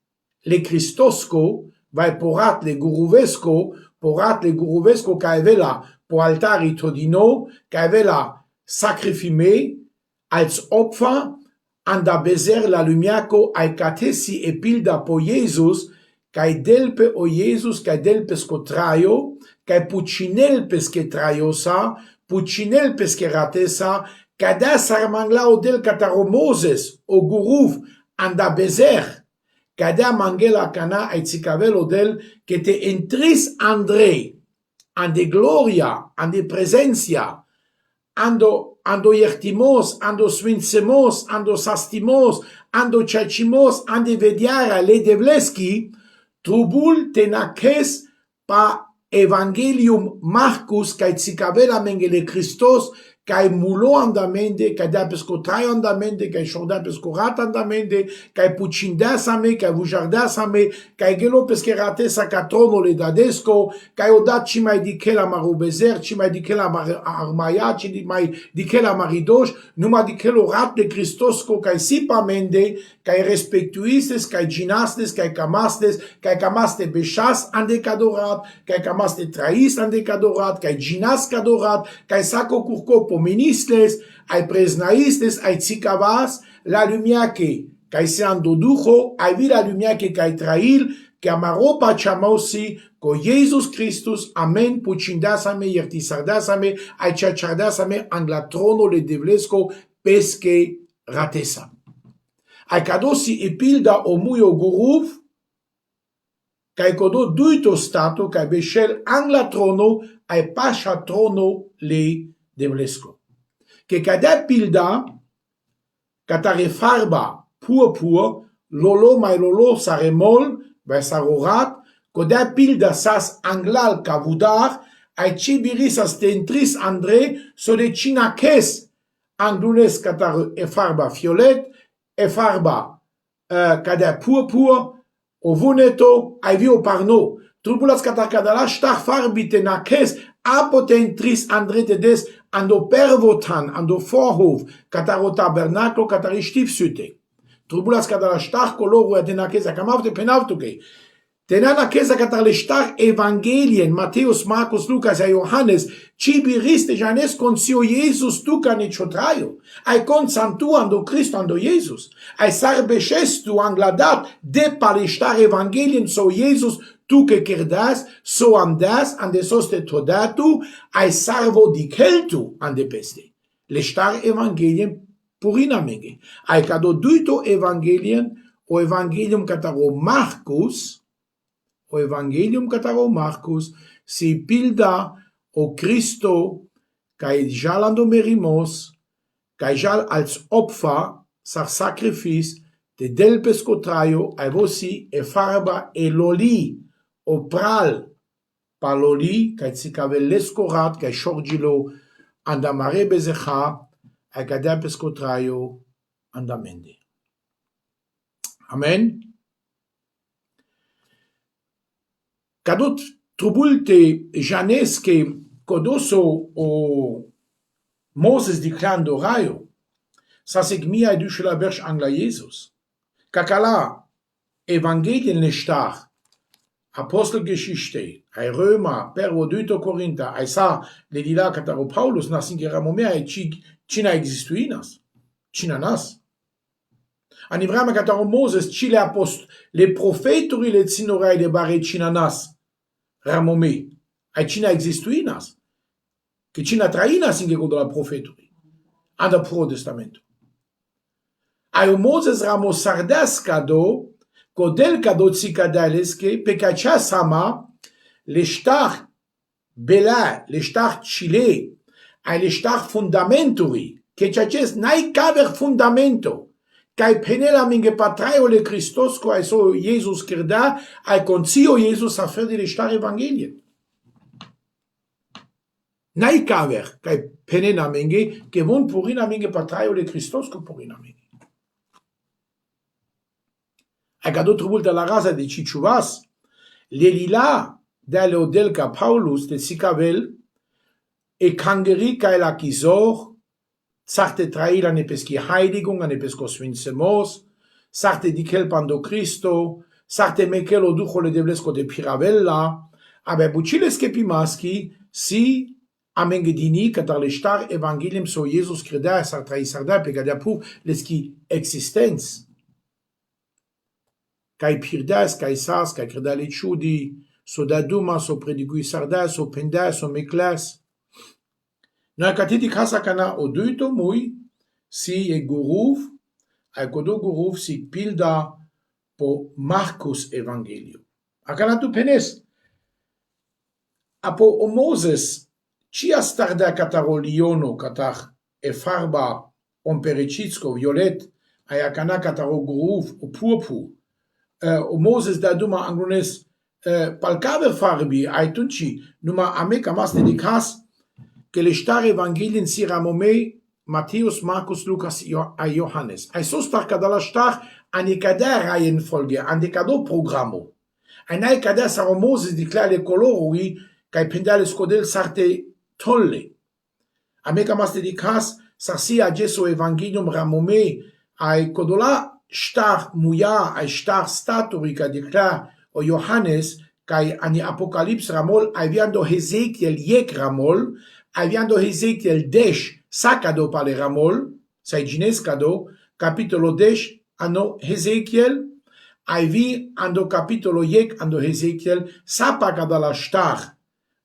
A: le Christosco, vai porat le guruvesco caevela po altari todino, caevela sacrifime, als Opfer, anda bezer la lumiaco ai catesi e pilda po Jesus, cae delpe o Jesus, cae delpes cotraio, cae pucinelpes que traiosa, pucinelpes que ratesa, cada sarmangla o del cataro Moses, o guruf, anda bezer, cada mangela cana ai tzicavelo del, que te entris Andrei, ande gloria, ande presencia, ando iertimos, ando svinsemos, ando sastimos, ando chachimos, ande vediara le devleski, trubul tenakes pa Evangelium Marcus, cae tzicavela mengele Christos, cae mulo andamende, cae dapesco trai andamende, cae shordapesco rat andamende, cae pucindasame, cae vujardasame, cae gelo pesche ratesa catrono le dadesco, cae odat cimai dicela marubezer, cimai dicela armaya, cimai dicela maridosh, numa dicelo rat de Christosco, cae sipamende, cae respectuistes, cae ginastes, cae camaste beshas ande cadorat, cae camaste traís ande cadorat, cae ginas cadorat, cae saco curco pomenistes, ai presnaistes, ai tzicavas, la lumiaque, cae seando dujo, ai vi la lumiaque cae trail, que amaropa chamosi, co Jesus Christus, amen, pucindasame, yertisardasame, ai chachardasame, anglatrono le devlesco, pesque ratesa. Ai cadosi epilda o muio guruf, cae codo duito stato, cae beshel anglatrono, ai pasha trono le devlesco. Que cada pilda, catare farba pur, lolo mai lolo saremol, vai sarorat, coda pilda sas anglal cavudar, ai cibiris astentris André, so de cinakes anglunes catare e farba fiolet, e farba cada pur, o vuneto, ai vio parno, turbulas catarcadala, star farbite nakes, apotentris André tedes, ando pervotan, ando vorhof, cataro tabernaclo, catari stifsüte. Turbulas catara star coloro e tenakes, acamavte penavtuke. Tenana kesa catar le star evangelien, Matthäus, Markus, Lukas e Johannes, cibiriste janes consio Jesus tuca ne chotraio, ai consantu ando Christo ando Jesus, ai sarbechestu angladat de pale star evangelien so Jesus tuque kerdas, so andas, ande soste todatu, ai sarvo diceltu ande peste. Le star evangelien purina menge. Ai cado duito evangelien, o evangelium cataro Marcus, o Evangelium cataro Marcus, si pilda o Christo, cae jalando merimos, cae jal als Opfer, sar sacrifice, de delpes cotraio, ai vosi e farba e loli, o pral, pa loli, cae tzicave l'escorat, cae shorgilo, andamare bezecha, ai cae delpes cotraio, andamende. Amen. Cadot trubulte janesque codoso o Moses diclando raio, sa segmia duce la berch angla Jesus. Kakala Evangelien nestar, Apostelgeschichte, ai Römer, pervo duito Korinther, ai sa le dila cataro Paulus, nasingera momea e cina existuinas, cina nas. Anivrama cataro Moses, cile apost, le profeturi le zinorai de bare cina nas, ramome, ai cina existuinas, che cina trainas in geco la profeturi, anda pro testamento. Ai Moses Ramos Sardas Kado, Kodel Kado Tsikadaleske, Pekacha Sama, Leshtar Bela, Leshtar Chile, ai Leshtar Fundamenturi, que chaches nai kaver fundamento, kai penela minge patraio le Christos, ko ai so Jesus kirda, ai concio Jesus a fer de Leshtar Evangelien. Nai kaver, kai penena minge, que von purina minge patraio le Christos, ko purina minge. Ai ca d'autres multe la raza de Chichuvas, l'elila dale odelka Paulus de Sikavel, e kangeri kai la kizor, sagte trail an epeski Heiligung, an epesko svinsemos, sagte dikel pando Cristo, sagte mekelo ducho le devlesko de Piravella, abe bucileske pimaski, si amengedini katar le shtar evangelium so Jesus creda sartrai sarda pegadia pour leski existence. Kai pirdas, kai sas, kai creda le chudi, so daduma, so predigui sardas, so pendas, so meklas. Na katiti kasa kana o duito mui, si e guruv, ai kodo guruv si pilda po Marcus Evangelio. Akana tu penes. Apo o Moses, cia starda kataroliono katar e farba on perechitsko violet, ai akana kataro guruv o purpu. O Moses da duma anglones palcave farbi ai tunci, numa ame kamas dedikas, que le star evangelien si ramome Matthäus, Markus, Lukas a Johannes. Ai so star kadala star anikada Reihenfolge, andekado programo. Ein aikada saro Moses di clare colorui kai pendale skodel sarte tolle. Ameka mas dedikas sarsi a Jesu evangelium ramome ai kodola star muya ai star statorica di clare o Johannes kai ani apokalips ramol ai viando Hezekiel yek ramol Aviando Ezekiel 10, sacado par le ramol, sai ginescado, capitolo 10, ano Ezekiel, aivi ando capitolo yek ando Ezekiel, sapagada la star,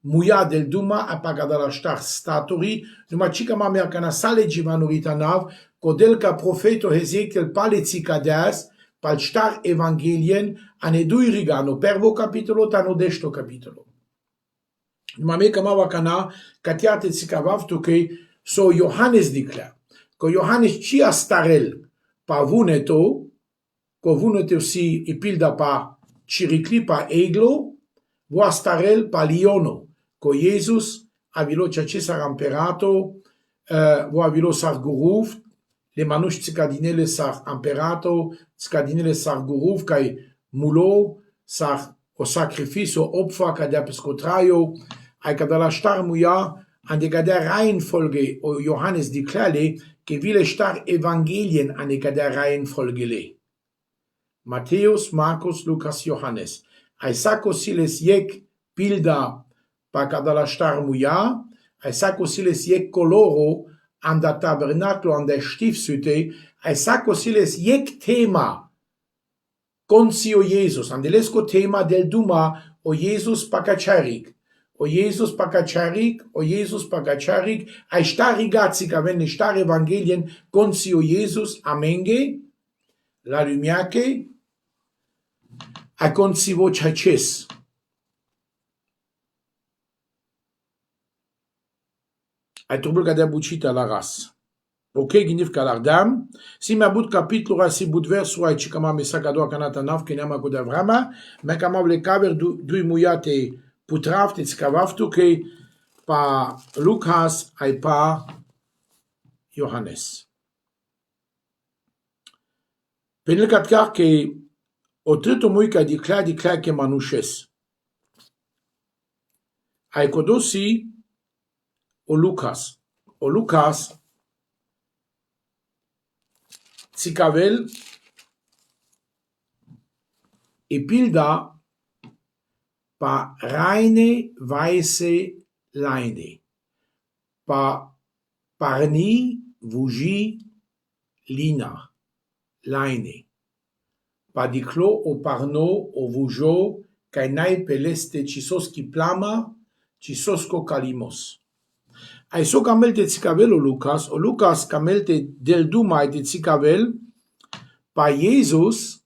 A: muya del duma apagada la star statori, numa chica mamea cana sale givanuritanav, codelca profeto Ezekiel paletsicadas, pal star evangelien, anedui rigano, pervo capitolo tano desto capitolo. Mame kama kana katiate tsikavavtu ke so Johannes dikla. Ko Johannes chia starel pa vuneto, ko vuneto si ipilda pa chirikli pa eglo, voa starel pa liono. Ko Jesus avilo chache sar amperato, voa avilo sar guruv, le manush tsikadinele sar amperato, tsikadinele sar guruv kai mulo sar o sacrifice o opfer kada pescotraio, ai kadala star muya an de kada Reihenfolge o Johannes diklale ke vile star evangelien an de kada Reihenfolge le. Matthäus, Markus, Lukas, Johannes. Ai sako siles yek pilda pa kadala star muya, ai sako siles yek koloro an da tabernaclo an da Stiftshütte, ai sako siles yek tema concio Jesus, an delesco tema del duma o Jesus pakacharik. O Jesus pakacharik, o Jesus pakacharik, ai star rigazica venne star evangelien concio Jesus amenge, la lumiake, a concivo chaches. Ai trubul cadea bucita la ras. Ok, ginif kalardam. Si ma bout capitolo rasi bout verso ai chikama mesakado kanata naf kenama kodavrama, me kama le kaver du muyate putravte tskavavtu ke pa Lukas ai pa Johannes. Penel katkar ke o trito muika di kla ke manushes. Ai kodosi o Lukas. O Lukas tsikavel e pilda pa reine weiße Leine, pa parni vuji lina, Leine, pa diclo o parno o vujo kai nai peleste chisoski plama, chisosko kalimos. Ai so kamelte tsikavel o Lukas kamelte del duma de tsikavel pa Jesus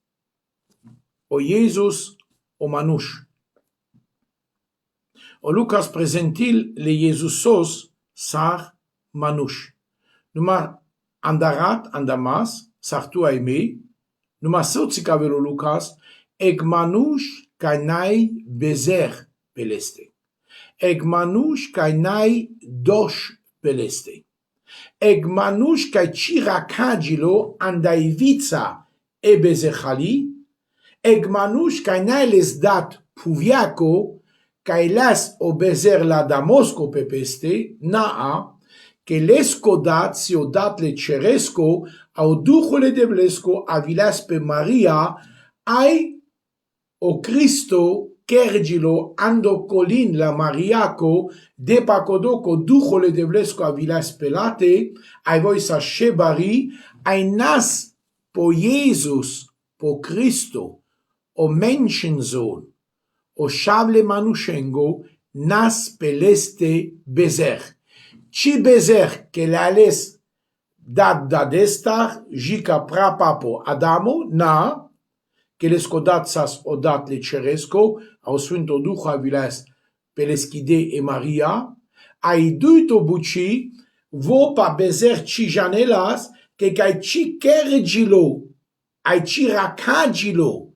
A: o Manush. O Lucas prezentil le Jesusos sar Manush. Numar andarat andamas sartu aime, numar sotzika velo Lucas, eg Manush kainai bezer peleste. Eg Manush kainai dosh peleste. Eg Manush kai chirakagilo andaivica e bezechali. Eg Manush kainai les dat puviaco kai las o bezer la damosco pepeste, naa, que lesco dat si o dat le ceresco, au dujo le deblesco avilas pe Maria, ai o Cristo kergilo ando colin la Mariaco, de pacodoco dujo le deblesco avilas pelate, ai voi sa shebari, ai nas po Jesus, po Cristo, o Menschensohn, o Shable Manushengo, nas peleste bezer. Ci bezer que l'ales dat dadestar, jica prapapo Adamo, na, que l'escodat sas odat le ceresco, au sfinto ducho avilas peleskide e Maria, ai duito buci, vo pa bezer ci janelas, que kai ci kergilo, ai ci rakagilo,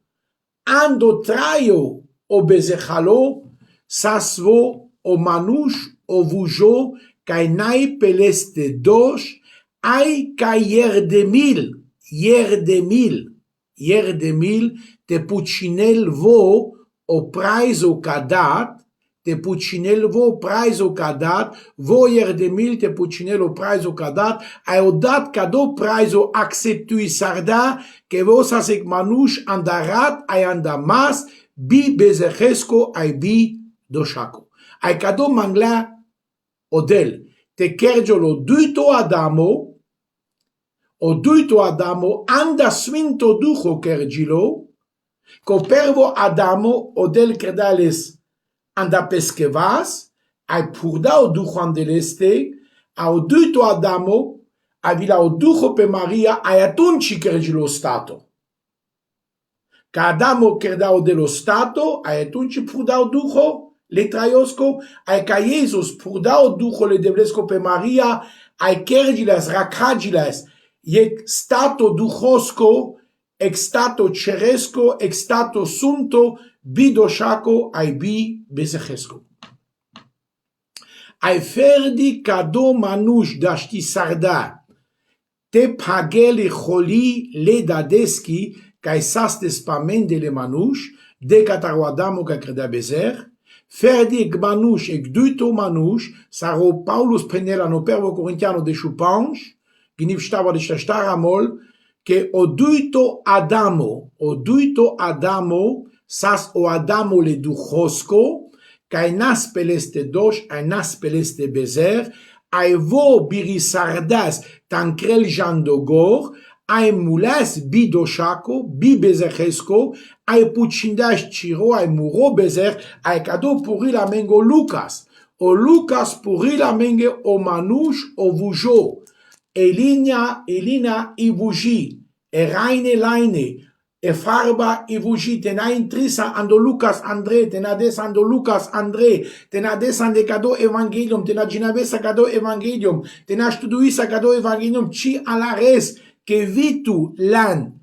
A: ando traio, o bezechalo, sasvo, o Manush, o vujo, kai nai peleste dosh, ai kai yerdemil, te pucinel vo, o praizo kadat, te pucinel vo praizo kadat, vo yerdemil te pucinel o praizo kadat, ai odat kado praizo acceptui sarda, que vos asek Manush andarat, ai andamas, bi bezechesco ai bi doshako. Ai kado mangla odel, te kergiolo duito Adamo, o duito Adamo anda svinto ducho kergilo, copervo Adamo odel credales anda pesquevas, ai purda o ducho andeleste, au duito Adamo, avila o ducho pe Maria, ai atunci kergilo stato. Ca Adamo credao dello Stato, ai atunci purdao ducho, le traiosco, ai ca Jesus purdao ducho le devlesco pe Maria, ai kergilas, racagilas, iec stato duchosco, ex stato ceresco, ex stato sunto, bidoshaco, ai bi bezechesco. Ai ferdi cado Manush dashti sarda, te pagele choli le dadeschi, kai sastes pamende le Manush, de cataro Adamo ca creda bezer, ferdi ec Manush ec duito Manush, saro Paulus prenela no pervo corintiano de chupange, gniv stava de shtaramol, que o duito Adamo, sas o Adamo le duchosco, kai nas peleste dosh, ai nas peleste bezer, ai vo birisardas tankrel jandogor, ai mulas bi doshako, bi bezechesco, ai pucindash chiro, ai muro bezer, ai kado puri la mengo Lucas. O Lucas puri la menge o Manush o vujo. Elina i vuji. E raine laine. E farba i vuji. Tena intrisa ando Lucas Andre. Tena des ando Lucas Andre. Tena des ande kado evangelium. Tena ginavesa kado evangelium. Tena studuisa kado evangelium. Ci ala res. Que vitu lan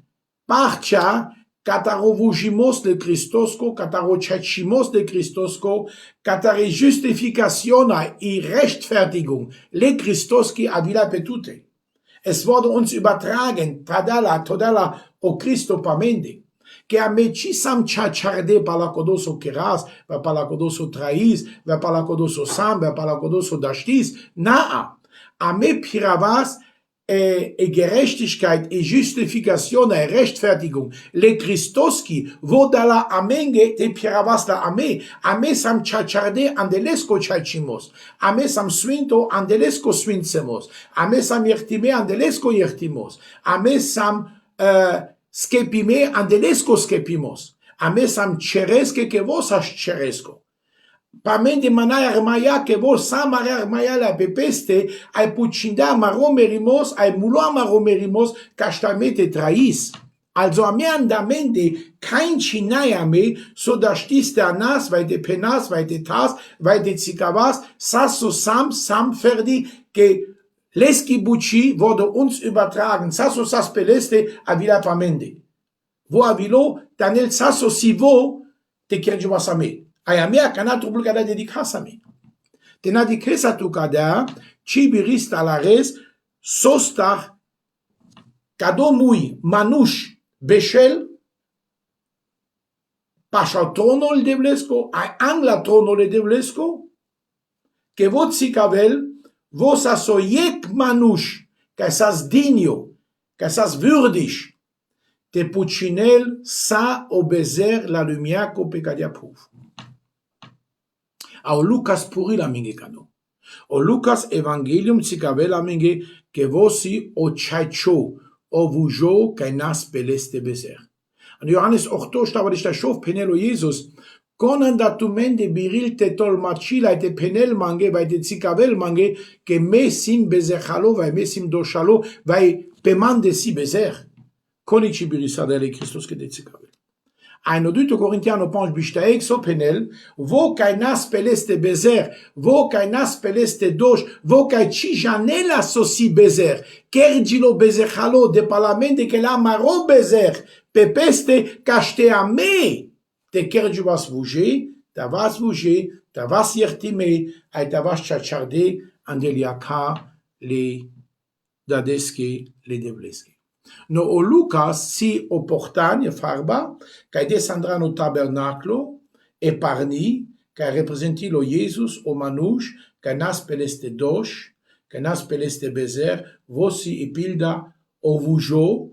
A: parcha cataro vugimos de Christosco, cataro chachimos de Christosco, catare justificationa i Rechtfertigung, le Christoski avila petute. Es wurde uns übertragen, todala o Christo pamende, que a meci sam chacharde palacodoso keras, palacodoso trais, palacodoso sam, palacodoso dashtis, naa, a me piravas, Gerechtigkeit, Justifikation, Rechtfertigung, le Christoski, wo dalla amenge te piravas la ame sam chacharde andelesco chachimos, ame sam swinto andelesco swinsemos, ame sam yertime andelesco yertimos, ame sam skepime andelesco skepimos, ame sam chereske que vos as cheresco. Pamen de manaya armaya que vos samare armaya la pepeste, ai pucinda maromerimos, ai mulo maromerimos, cachtamete traís. Also a me andamende kein chinai a me, so da stiste anas, vai de penas, vai de tas, vai de tzikavas, sasso sam ferdi, que leski buci wurde uns übertragen, sasso sas peleste a vila pamende. Vo avilo, tanel sasso sivo, te kerjuasame. Ai a me a kana trubul kada dedicasame. Tena di cresa tu kada, cibirista la res, sostar, kado mui, manush, Beshel, Pashatrono le Devlesco, a Anglatrono le Devlesco, que vot sikavel, vos asoyek manush, que sas digno, que sas würdig, te puchinel sa obezer la lumiaco pecadia puf. Au Lucas puri la minge kano. O Lucas evangelium sikavel la minge, que vosi o chaicho, o vujo, que nas peleste bezer. Und Johannes 8 stava di shof penelo Jesus konan datumende biril tetol machila te penel mange vai te tsikavel mange ke mesim bezechalo vai mesim doshalo vai pemande si bezer konichi birisa dele Christos ke te tsikavel. Ein duto Corinthiano pange bishtaek so penel vo kai nas peleste bezer vo kai nas peleste dosh vo kai chijanela so si bezer kergilo bezechalo de palamende ke la maro bezer pepeste caște a me te kerju vas vuge, ta vas vuge, ta vas yertime, ai ta vas chacharde andeliaka le dadeske le devleske. No o Lucas si o portagne farba, kai descendra no tabernaclo, e parni, kai representi lo Jesus o manush, kai nas peleste dosh, kai nas peleste bezer, vosi epilda o vujo,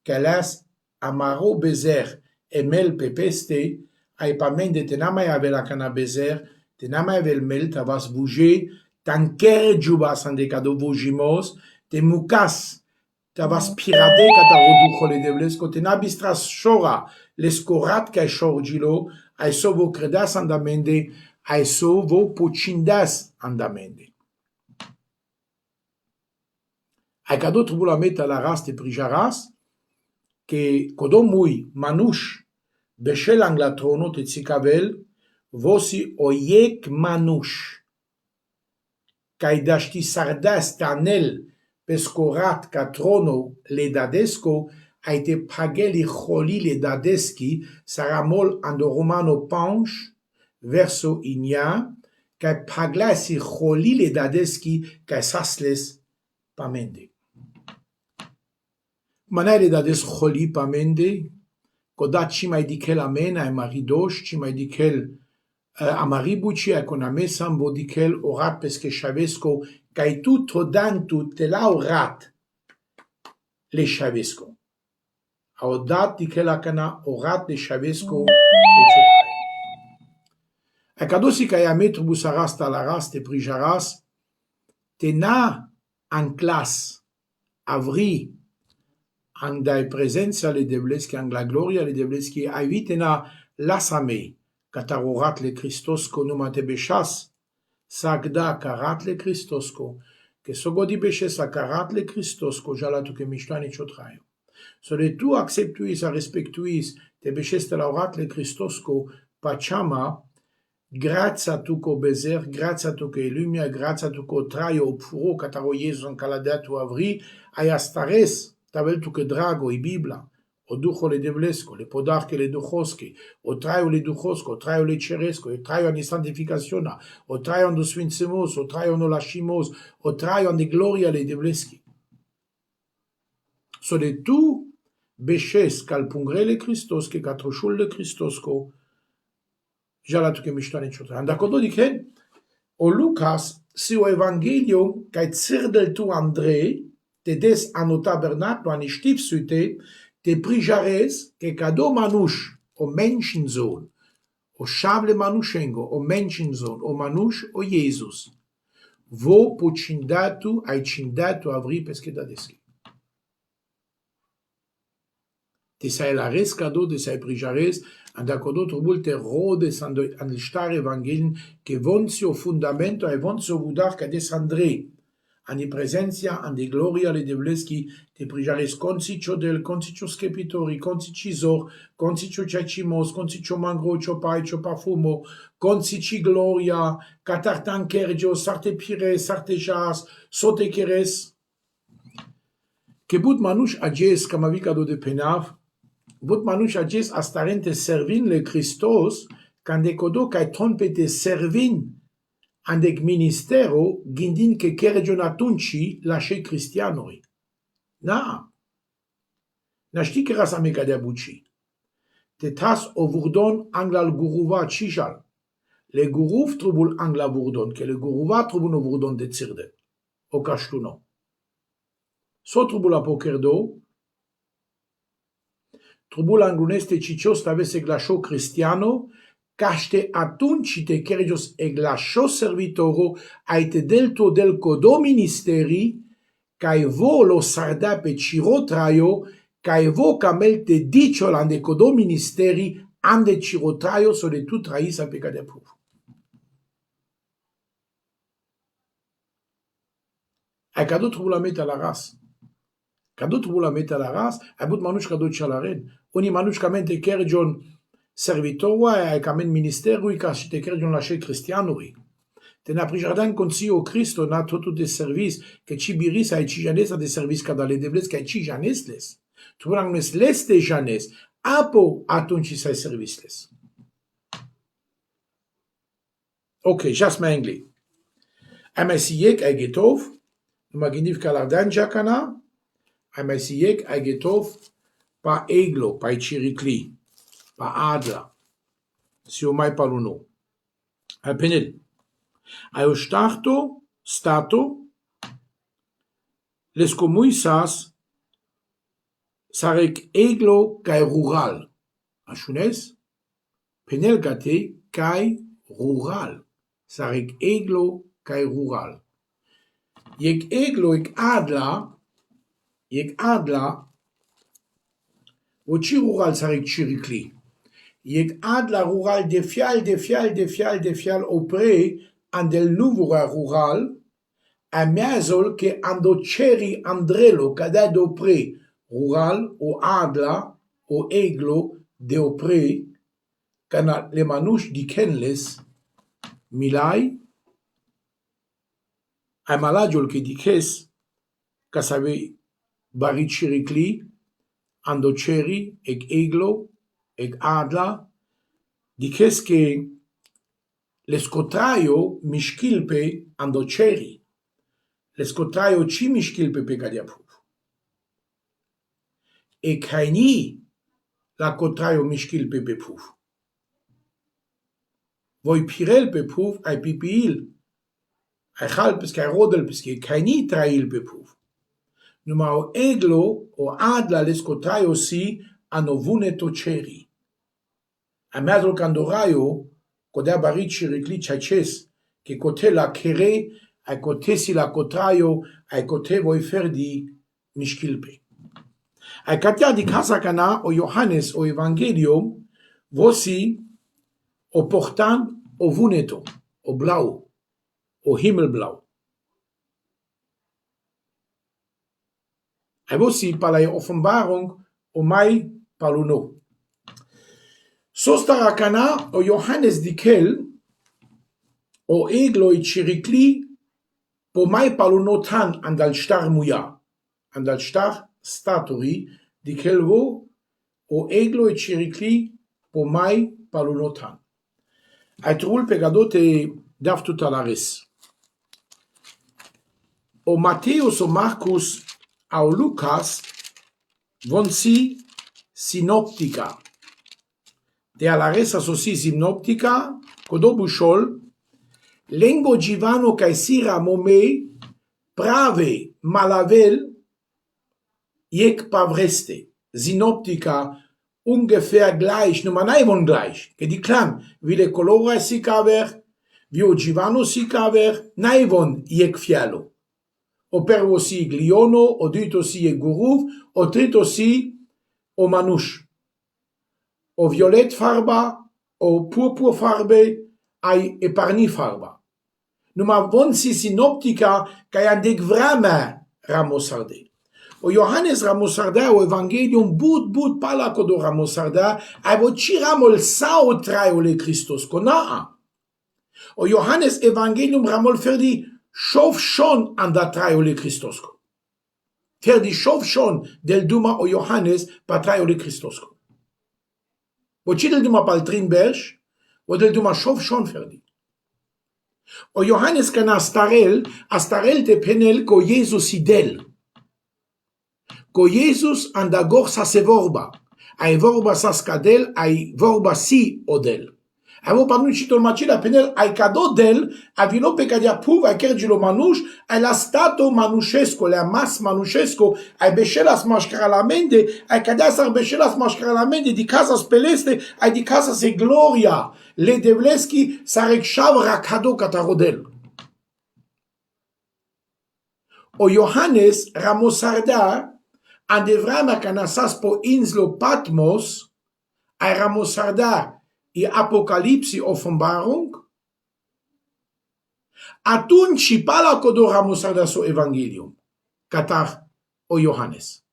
A: kai las amaro bezer emel pepeste, ai pamende tenamai avela cana bezer, tenamai avel mel, ta vas bouger, tanker jubas andecado vujimos, te mukas, ta vas pirade kata roducho le devlesko, tenabistras shora, l'escorat kai shorgilo, ai so vo credas andamende, ai so vo pucindas andamende. Ai cado tribula meta la ras te prijaras, que kodomui manush beshel anglatrono te tsikavel vosi oyek manush kai dashti sardas tanel pescorat katrono le dadesco a été pageli choli le dadeski saramol ando romano panche verso inia kai paglasi choli le dadeski kai sasles pamende. Manere dades choli pamende, kodat ci mai dikel amen ai maridosh, ci mai dikel amaribuci ai koname sambo dikel orat peske chavesco, kai tutto dantu te la orat le chavesco. A odat dikel akana orat le chavesco le chotrai. A kadosi kai ametru busaras talaras te prijaras, te na an klas avri andai presenza le devleski ang la gloria le devleski aivitena lasame katarorat le Christosco numate beshas sagda karat le Christosco que sogodi beshes a karat le Christosco jalatu ke mishtani chotrayo so le tu acceptuis a respectuis te beshes te laurat le Christosco pachama grazie a tu ko bezer grazie a tu ke lumia grazie a tu ko trayo puro kataro Jesus an kaladatu avri ayastares tavel tu que drago i Bibla, o ducho le devlesco, le podarche le duchoski, o traio le duchosko, o traio le ceresco, o traio an santificaziona, o traio an sfințemos, o traio no lashimos, o traio an de gloria le devleski. So de tu beshes calpungre le Christos, que catroșul le Christosco, jala tu que mishtane chotra. Andacodo dice, o Lucas, si o evangelium, cae cirdel tu Andrei, te des ano tabernaclo an ishtif sute, te prijares que cado manush o menschensohn, o shable manushengo, o menschensohn, o manush o Jesus, vo pucindatu ai cindatu avri pesche dadeski. Te sai la res cado, te sai prijares, and acodo trobul te rodes an il star evangelien, que vonzio fundamento e vonzio budar ca des Andrei, ani prezenția, ani gloria le devleski, te prijares consicio del, consicio scepitori, consici zor, consicio ciacimos, consicio mangro, ciopai, ciopafumo, consici gloria, catartan kergio, sarte pire, sarte jas, sote keres. Kebut manush ages, kamavika de penav, but manush ages astarente servin le Christos, cande codo cae trompete servin andec ministero gindin che kergion atunci lasce cristianoi. Na știi că rasa meca de abuci. Te tas o vurdon anglal guruva cijal. Le guruv trubul angla vurdon, che le guruva trubun o vurdon de cirde. O caștuno. So trubul apokerdo, trubul angluneste cicios avese glașo cristiano, caște atunci te kergios eglașo servitoro aite delto del codo ministeri, cae vo lo sarda pe cirotraio, cae vo camel te diciol ande codo ministeri, ande cirotraio so de tu trais al peca de puf. Ai cado trubul amete la ras. Cado trubul amete la ras, ai but manuș cado cialaren. Oni manuș camente kergion servitorua ai camen ministerui ca și te kergion lasce cristianuri. Te na prijardan consi o Cristo na totu de servis, che ci biris ai ci janesa de servis cada le devles, che ai ci janesles. Tu rangnes les de janes, apo atunci sai servisles. Ok, jas ma engli. Ai mai siek ai getov, numa giniv calardan jacana, ai mai siek ai getov pa eglo, pa ciricli, pa adla, si o mai paluno. Ai penel. Ai o stato, les comuisas sarec eglo cae rural. Așunes? Penel gate cae rural. Sarec eglo cae rural. Iec eglo ec adla, voci rural sarec ciricli. Iec adla rural de fial opre andel nuvura rural, a meazol che andoceri andrelo cadea de opre rural, o adla, o eglo de opre, cana le manuș dicenles, milai, a malagiol che dices, ca save bari ciricli, andoceri, ec eglo, ec adla, dices che l'escotraio mișchilpe andoceri. L'escotraio ci mișchilpe pe cadea puf. E caini la cotraio mișchilpe pe puf. Voi pirel pe puf ai pipiil. Ai halpes ca rodel pesche caini trail pe puf. Numa o eglo o adla l'escotraio si anovune toceri. A meadro candoraio codea bari ciricli ciaces, che cote la chere, ai cote si la cotraio, ai cote voi ferdi mișchilpe. Ai catea di casa cana o Iohannes o Evangelium, vosi o portan o vuneto, o blau, o himmelblau. Ai vosi pa la Offenbarung o mai paluno. Sostara cana o Iohannes dikel o egloi ciricli po mai palunotan andal star muia, andal star statori dikel vo o egloi ciricli po mai palunotan. Ai trul pe gadote dav tutalaris. O Mateus o Marcus au Lucas vonsi sinoptica. De a la resa sosi sinoptica, codobușol, lengo givano cae sira momei, prave malavel, iec pavreste. Sinoptica ungefähr gleich, nummer naivon gleich. Che di clan, vile colora sicaver, vio givano sicaver, naivon iec fialo. O pervo si gliono, o dito si e guruv, o trito si o manuș. O violet farba, o purpur farbe, ai eparni farba. numa vonsi sinoptica kai andek vrama ramosarde. O Johannes ramosarda o evangelium bud pala kodo ramosarda ai vo chiramol sao trai o le Christos konaa. O Johannes evangelium ramol ferdi shof shon anda trai o le Christos. Ferdi shof shon del duma o Johannes pa trai o le Christos. Vo chi del duma pal trin bersh o del duma shof shon ferdi. O Johannes kan astarel te penel ko Jesus idel. Ko Jesus anda gorsa se vorba. Ai vorba sa skadel, ai vorba si odel. Avo panu citol macila penel ai cado del, avilo pe cadia puv, ai kergilo manush, ai la stato manușesco, le amas manușesco, ai beșelas mașcaralamende, ai cadia sar beșelas mașcaralamende, di casa speleste, ai di casa se gloria, le devleski sarekșav rakado catarodel. O Johannes ramosarda, ande vremea canasas po inslo Patmos, ai ramosarda i Apocalipsi Offenbarung, atunci pala kodo ramosarda so evangelium, catar o Johannes.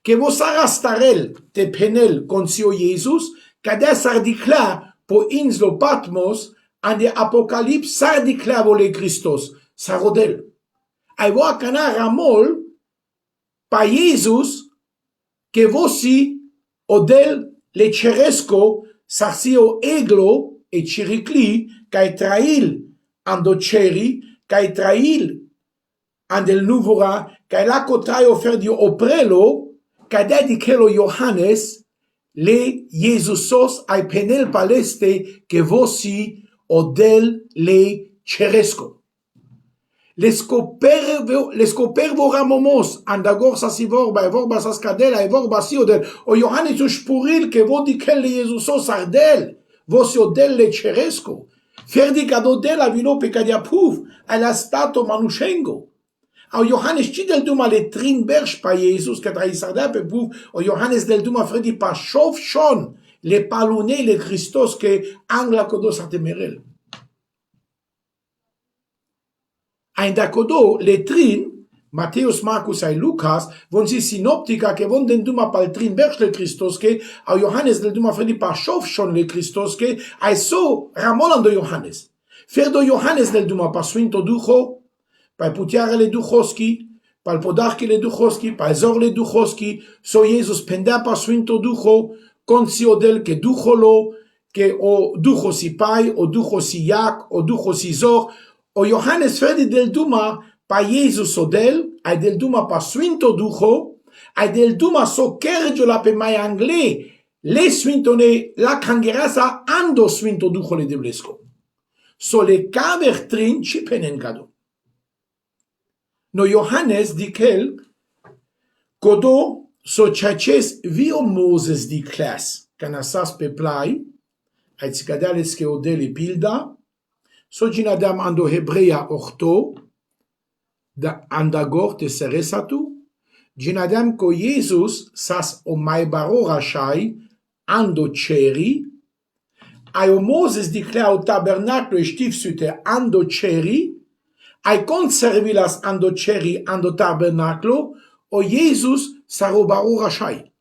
A: Che vosara starel te penel consio Jesus, cadea sar dicla po inslo Patmos, ande Apocalips sar dicla vole Christos, sarodel. Ai voa cana ramol, pa Jesus, che vosi odel le ceresco sarsio eglo e ciricli, cae trail ando ceri, cae trail andel nuvora, cae laco trai oferdio oprelo, cae dedicelo Johannes, le Jesusos ai penel paleste, che vosi odel le ceresco. Les copervo ramomos andagor sa si vorba e vorba sa scadela e vorba si odel o Iohannes o spuril che vodi che le Jesusos ardel vosi odel le ceresco ferdi cadodel a vino pe cadia puv a la stato manuscengo o Iohannes ci del duma le trin bersh pa Jesus che tra sarda pe puv o Iohannes del duma fredi pa shof shon le palune le Christos che angla kodos artemerel. Ein dacodo le trin, Matthäus, Markus e Lucas, von si sinoptica che von den duma pal trin berch le Christos che a Johannes del duma fredi pa shof shon le Christos che ai so ramolando Johannes. Ferdo Johannes del duma pa sfinto ducho, pa putiare le duchoski, pal podarchi le duchoski, pa ezor le duchoski, so Jesus pendea pa sfinto ducho, consio del che ducholo, che o ducho si pai, o ducho si yak, o ducho si zor, o Johannes ferdi del duma pa Jesus odel, ai del duma pa sfinto ducho, ai del duma so kergio la pe mai angle, le sfinto ne la cangerasa ando sfinto ducho le deblesco. So le caver trin ci penen cado. No Johannes dikel, kodo so chaches vio Moses di klas, canasas pe plai, ai tzikadales ke odel e pilda, so ginadam ando Hebrea orto, da andagor te seresatu, ginadam ko Jesus sas o maibaro rashai, ando ceri, ai o Moses diclea o tabernaclo e stifsute ando ceri, ai conservilas ando ceri ando tabernaclo, o Jesus sarobaro rashai.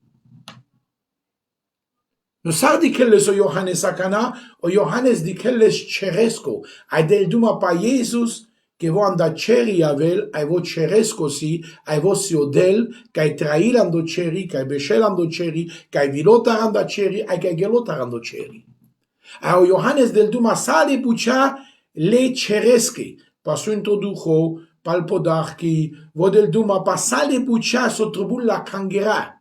A: No sar dicelles o Johannes acana, o Johannes dicelles ceresco, ai del duma pa Jesus, che vo anda ceri avel, ai vo ceresco si, ai vo si odel, cae trail ando ceri, cae beshel ando ceri, cae vilotar anda ceri, ai cae gelotar ando ceri. Ai o Johannes del duma sale pucea le ceresche, pa sfinto ducho, pal podarchi, vo del duma pa sale pucea so tribul la cangera.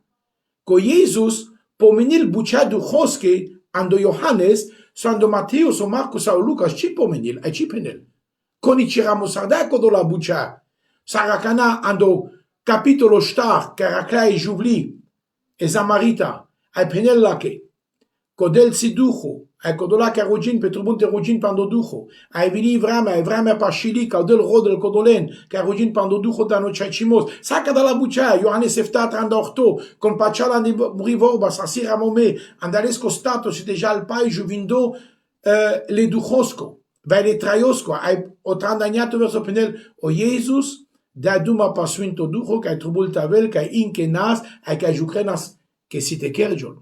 A: Co Jesus, pomenil bucea duchoske ando Johannes, so ando Matteus o Marcus o Lucas ci pomenil, ai ci penel. Coni ci ramosarda codo la bucea. Saracana ando capitolo star, caracla e jubli, e zamarita, ai penel lake. Codel si ducho, ai codola carogin pe tribunte rogin pando ducho, ai vini vrame pa shilika, odel rodel codolen, carogin pando ducho dano chachimos, saca da la bucea, Iohannes eftat anda orto, con pacciala andi rivorba, sasira mome, andalesco stato, si deja al pai, juvindo le duchosco. Weil traiosco, o trandagnato verso penel, o Jesus, da duma pasuinto ducho, kai trubultavel, kai inkenas, kai jucrenas, que si te kerjol.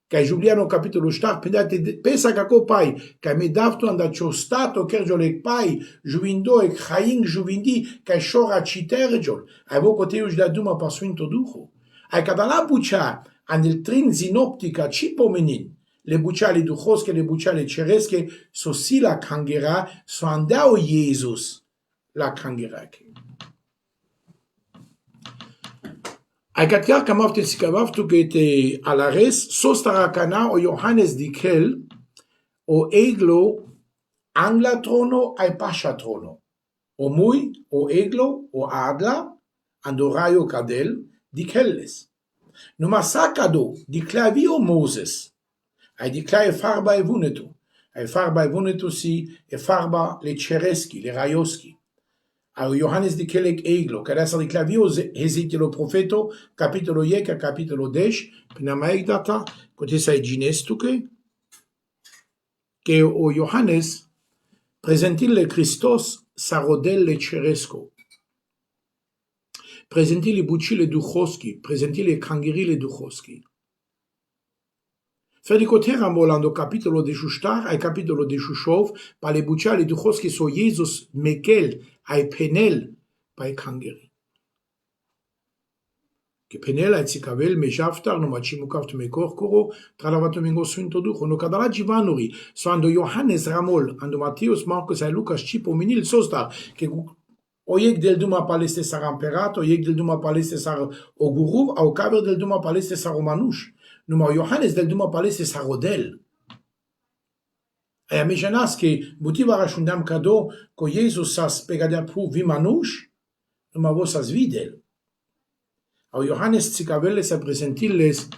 A: Kai Giuliano capitolo star, pendate pesa kako pai, kai me davto anda stato kerjol ek pai, juvindo ek chaing juvindi, kai shora citerjol, ai vo coteuj da duma pasuinto ducho. Ai cadala buccia, anil trin zinoptica cipomenin, le bucciali duchosche, le bucciali ceresche, so si la cangera, so andao Jesus la cangera. Ai katkar kamavte sikavavtu que te alares, sostarakana o Johannes dikel, o eglo angla trono ai pasha trono. O mui, o eglo, o adla, andoraio kadel, dikelles. Numa sakado, diklavi o Moses. Ai dicla e farba e vunetu. Ai farba e vunetu si e farba le cereschi, le raioschi. Ai Johannes di Kelek Eglo, che adesso dicla vi Ezechielo profeto, capitolo 10, capitolo 10, pena mai data, cote sai ginestuke, che o Johannes presenti le Christos sarodelle ceresco. Presenti le bucile duchoschi, presenti le kangirile duchoschi. Ferdicotera molando capitolo de Shustar, ai capitolo de Shushov, pa le buciali duchoschi so Jesus mekel, ai penel, pa e kangeri. Che penel ai tzikavel me jaftar, no machimukaft me korkoro, tralavato mingo suinto ducho, no kadala jivanuri, so ando Johannes Ramol, ando Matteus, Marcos, ai Lucas, Cipo, Minil, Sostar, che oiec del duma paleste sar amperato, oiec del duma paleste sar oguruv, au caver del duma paleste sar omanush. Numai Johannes del duma paleste sarodel. E a mejanas che butiva rashundam kado ko Jesus sas pegadia pu vimanush, numai vos sas videl. Au Johannes tzikavelles a presentilles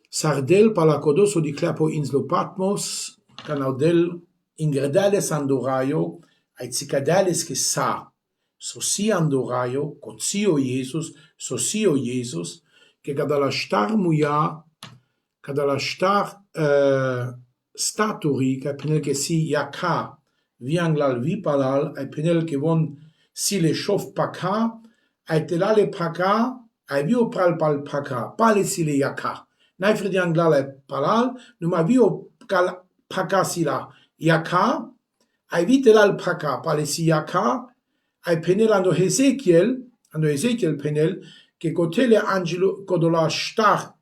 A: sardel palakodos o di clapo inslo Patmos, canaudel ingredales andoraio, ai tzikadales che sa, sosi andoraio, cozio Jesus, sosio Jesus, che cadala star muia, cadala star staturi, che penel che si yaka, vianglal vipalal, ai penel che von si le shof paka, ai telale paka, ai vio pral pal paka, pale si le yaka. Nai fredi anglale palal, numa vio paka si la yaka, ai vitelal paka, pale si yaka, ai penel ando Ezekiel penel, che cotele angelo codola star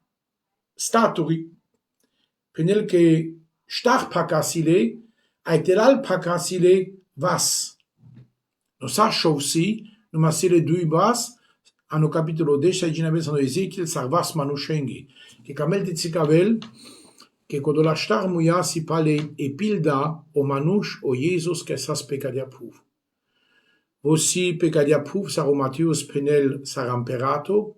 A: staturi, penel che star pakasile, ai telal pakasile vas. No sa shovsi, no masile dui vas, ano capitolo 10, ginabes ano Ezekiel, sar vas manushengi, che camel de tzikavel, che codola star muia si pale epilda o manush o Jesus che sas pecadia puv. Vosi pecadia puv sar o Matteus penel sar amperato,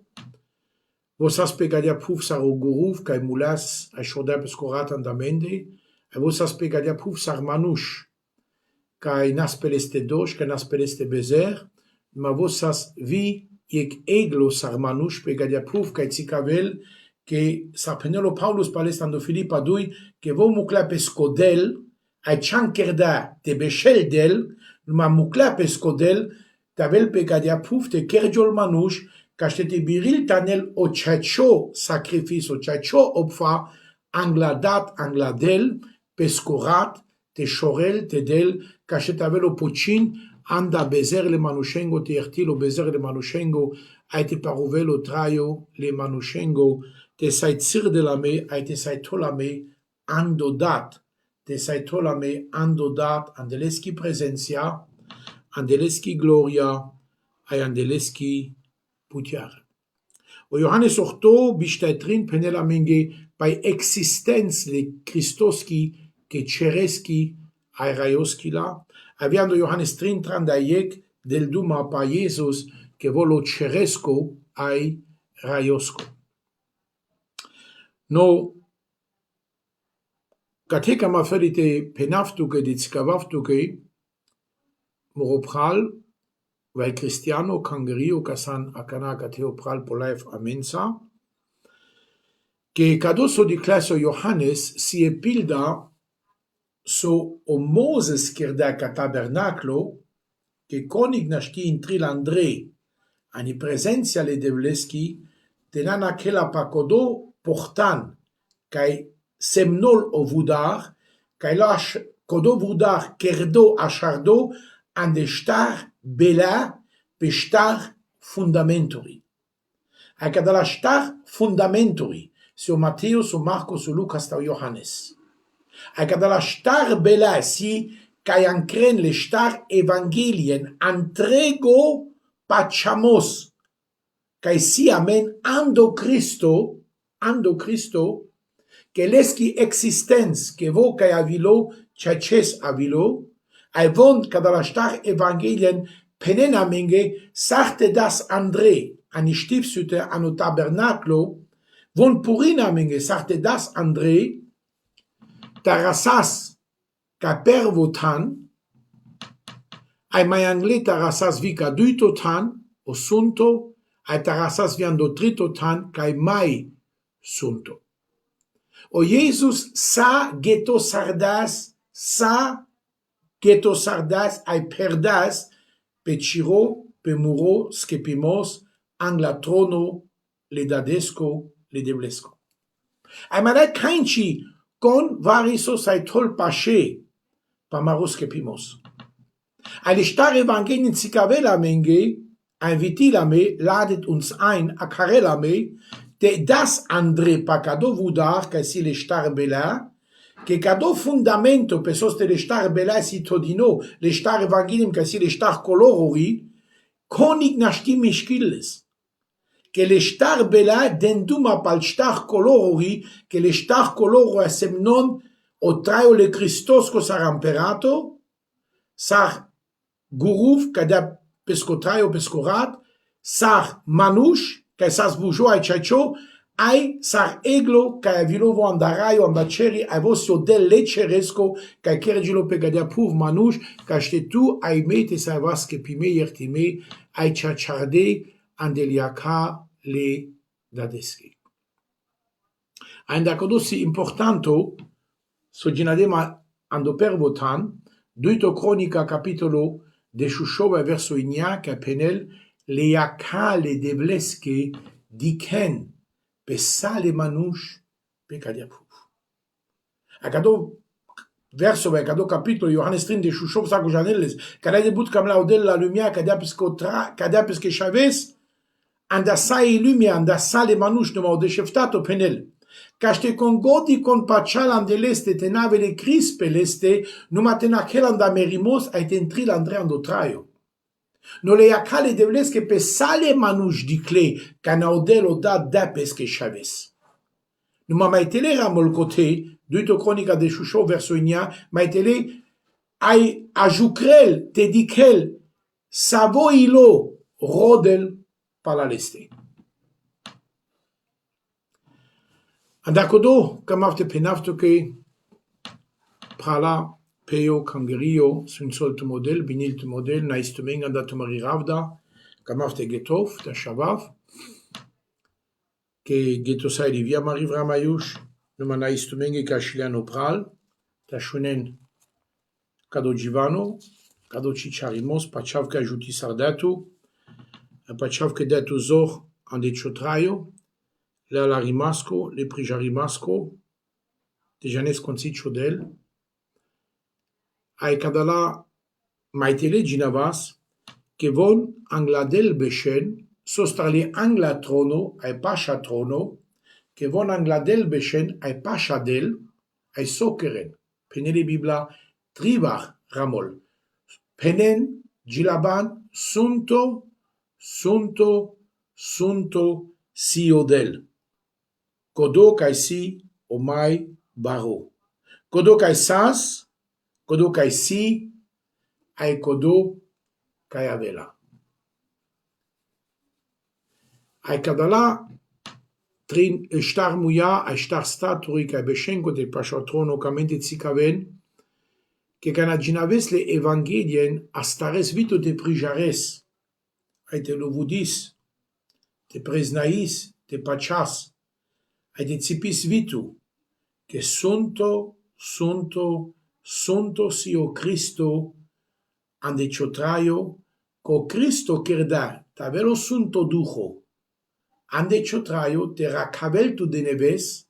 A: vosas pecadia puv sar o guruv, kai mulas a shoda pescorat andamende, e vosas pecadia puv sar manush, kai naspeleste dosh, kai naspeleste bezer, ma vosas vi yek eglo sar manush pecadia puv, kai tzikavel, che sar penelo Paulus palestando Filippa dui, che vo mukla pescodel, ai chankerda te beshel del, ma mukla pescodel, tavel pecadia puv te kerjol manush, caștete biril tanel o ceacho sacrifice, o ceacho opfa, angladat, angladel, pescorat, te șorel, te del, caștete avel o pucin, anda bezer le manushengo, te ertil o bezer le manushengo, ai te paruvel o traio le manushengo, te sai tsir de la me, ai te sai tolame, andodat, te sai tolame, andodat, andeleski presenția, andeleski gloria, ai andeleski putiar. O Johannes orto bishtaitrin penela menge bei existenz le Christoski che cereschi ai raioski la, aviando Johannes 30 del duma pa Jesus che volo ceresco ai raiosco. No katika mafelite penaftuke de tskavaftuke moropral weil Cristiano Cangerio Casan Akana Cateo Pral Polaef Amensa, che cadoso di classo Johannes si epilda so o Moses kirda ka tabernaclo, che konig nashki intril Andrei, ani presenția le devleski, tenan aquela pacodo portan, kai semnol o vudar, kai laș codo vudar kerdo achardo, an de star bela pe star fundamentori. Ai ca de la star fundamentori, se o Mateus, o Marcos, o Lucas sau Iohannes. Ai ca de la star bela si, kai ancren le star evangelien, antrego pachamos, kai si amen ando Cristo, che leschi existenz, che vo kai avilo, ceaces avilo, ai von ca de la star evangelien, penenamenge, sachte das Andrei, ani stifsute anu tabernaclo, von purinamenge, sachte das Andrei, tarasas, ca pervotan, ai mai angle tarasas vica duitotan, o sunto, ai tarasas viando tritotan, kai mai sunto. O Jesus sa geto sardas, ai perdas, pe ciro, pe muro, skepimos, angla trono, le dadesco, le deblesco. Ai manai cainci, con varisos ai tol pache, pa maros skepimos. Ai le star evangelien zicavela menge, invitilame, ladet uns ein, a carelame, de das Andre pa cado vudar, ca si le star bela, che cado fundamento pe soste le star bela si todino, le star evangelium ca si le star colorori, conig nashti mishkilles. Che le star bela denduma pal star colorori, che le star coloro asemnon o traio le Christosco sar imperato, sar guruv cada pescotraio pescorat, sar manush, ca sas bujo ai chacho, ai sar eglo, ca vilovo andaraio ambaceri, ai vosio del leceresco, ca kergilo pe cadea puv manush, ca tu ai mete sa vasche pime iertime, ai chacharde andeliaca le dadeschi. Ein d'accordo si importanto, soginadema ando per votan, duito cronica capitolo de Shushova verso igna, ca penel, le iaca le devlesche diken pe sale manush pe cadia puv. Acado verso be acado capitolo Iohannes 3 de Shushov saco janelles, cada debut cam la odel la lumia cadia pesche chaves, anda sai lumia anda sale manush no ma de cheftato penel. Caște con godi con pacialan de leste te navele crispe leste, numai te nachelan da merimos ai te întril Andrei ando traio. No le iacale devlesche pe sale manuș dicle, ca naudelo da pesche chaves. Numai mai tele ramol cote, duito cronica de Shushov verso igna, mai tele ai ajucrel te dichel, savoilo rodel pala leste. Andacodo, camafte penafto che prala peo cangerio sun solto model, binilto model, naistumeng andato mari ravda, camafte getov, da shavav, che getosai di via mari vramayush, numa naistumeng cashiliano pral, da shunen cado givano, cado cicharimos, pachav che ajuti sardatu, pachav che datu zor ande chotraio, la rimasco, le prija rimasco, de janes consit chodel, ai cadala maitele ginavas, che von angladel beshen, sostrali angla trono, ai pasha trono, che von angladel beshen, ai pasha del, ai sokeren, penele bibla, trivach ramol, penen, gilaban, sunto, siodel. Kodo kai si omai baro. Kodo kai sas, kodo kai si, ai kodo kai avela. Ai kadala trin star muya, ai star staturi kai beshenko de pashatrono kamente tsikaven, ke kanajinaves le evangelien astares vito te prijares, ai te lovudis, te preznais, te pachas, ai de cipis vitu, che sunto, suntos o Cristo ande chotraio, co Cristo kerda, tavelo sunto ducho, ande chotraio te rakaveltu de neves,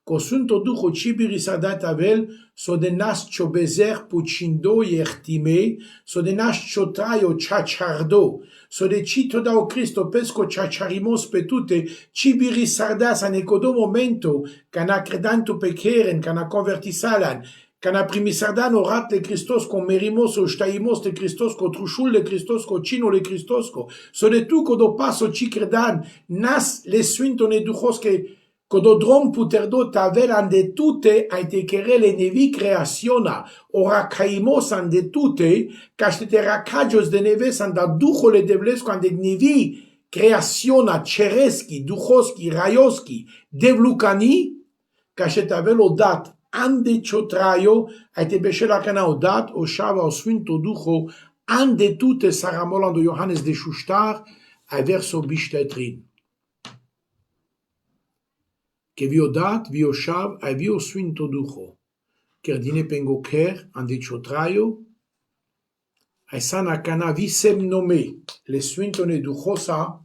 A: co sunto ducho cibirisada tavel, so de nas chobezer pucindo iertime, so de nas chotraio chachardo, so de cito da o Cristo pesco chacharimos petute, cibirisardas an ecodo momento, cana credantu peceren, cana convertisalan, cana primisardan orat le Christos con merimos o staimos le Christos co truchul le Christos co cino le Christos co, so de tu codo paso cicredan, nas le suintone duchos que Cododrom puterdo tavel ande tute aite querele nevi creationa, ora caimos ande tute, caștete racajos de neves anda duhole devlesco ande nevi creationa cereschi, duhoski, raioski, devlucani, caștete avel odat ande ciotraio, aite beșela cana odat, o șava o sfinto duho, ande tute saramolando Johannes de Schuster, a verso biștetrin. Che vi ho dat, vi ho shav, e vi ho sfinto ducho, ker dine pengo ker, ande ciotraio, e sana cana vi sem nome, le sfintone duchosa,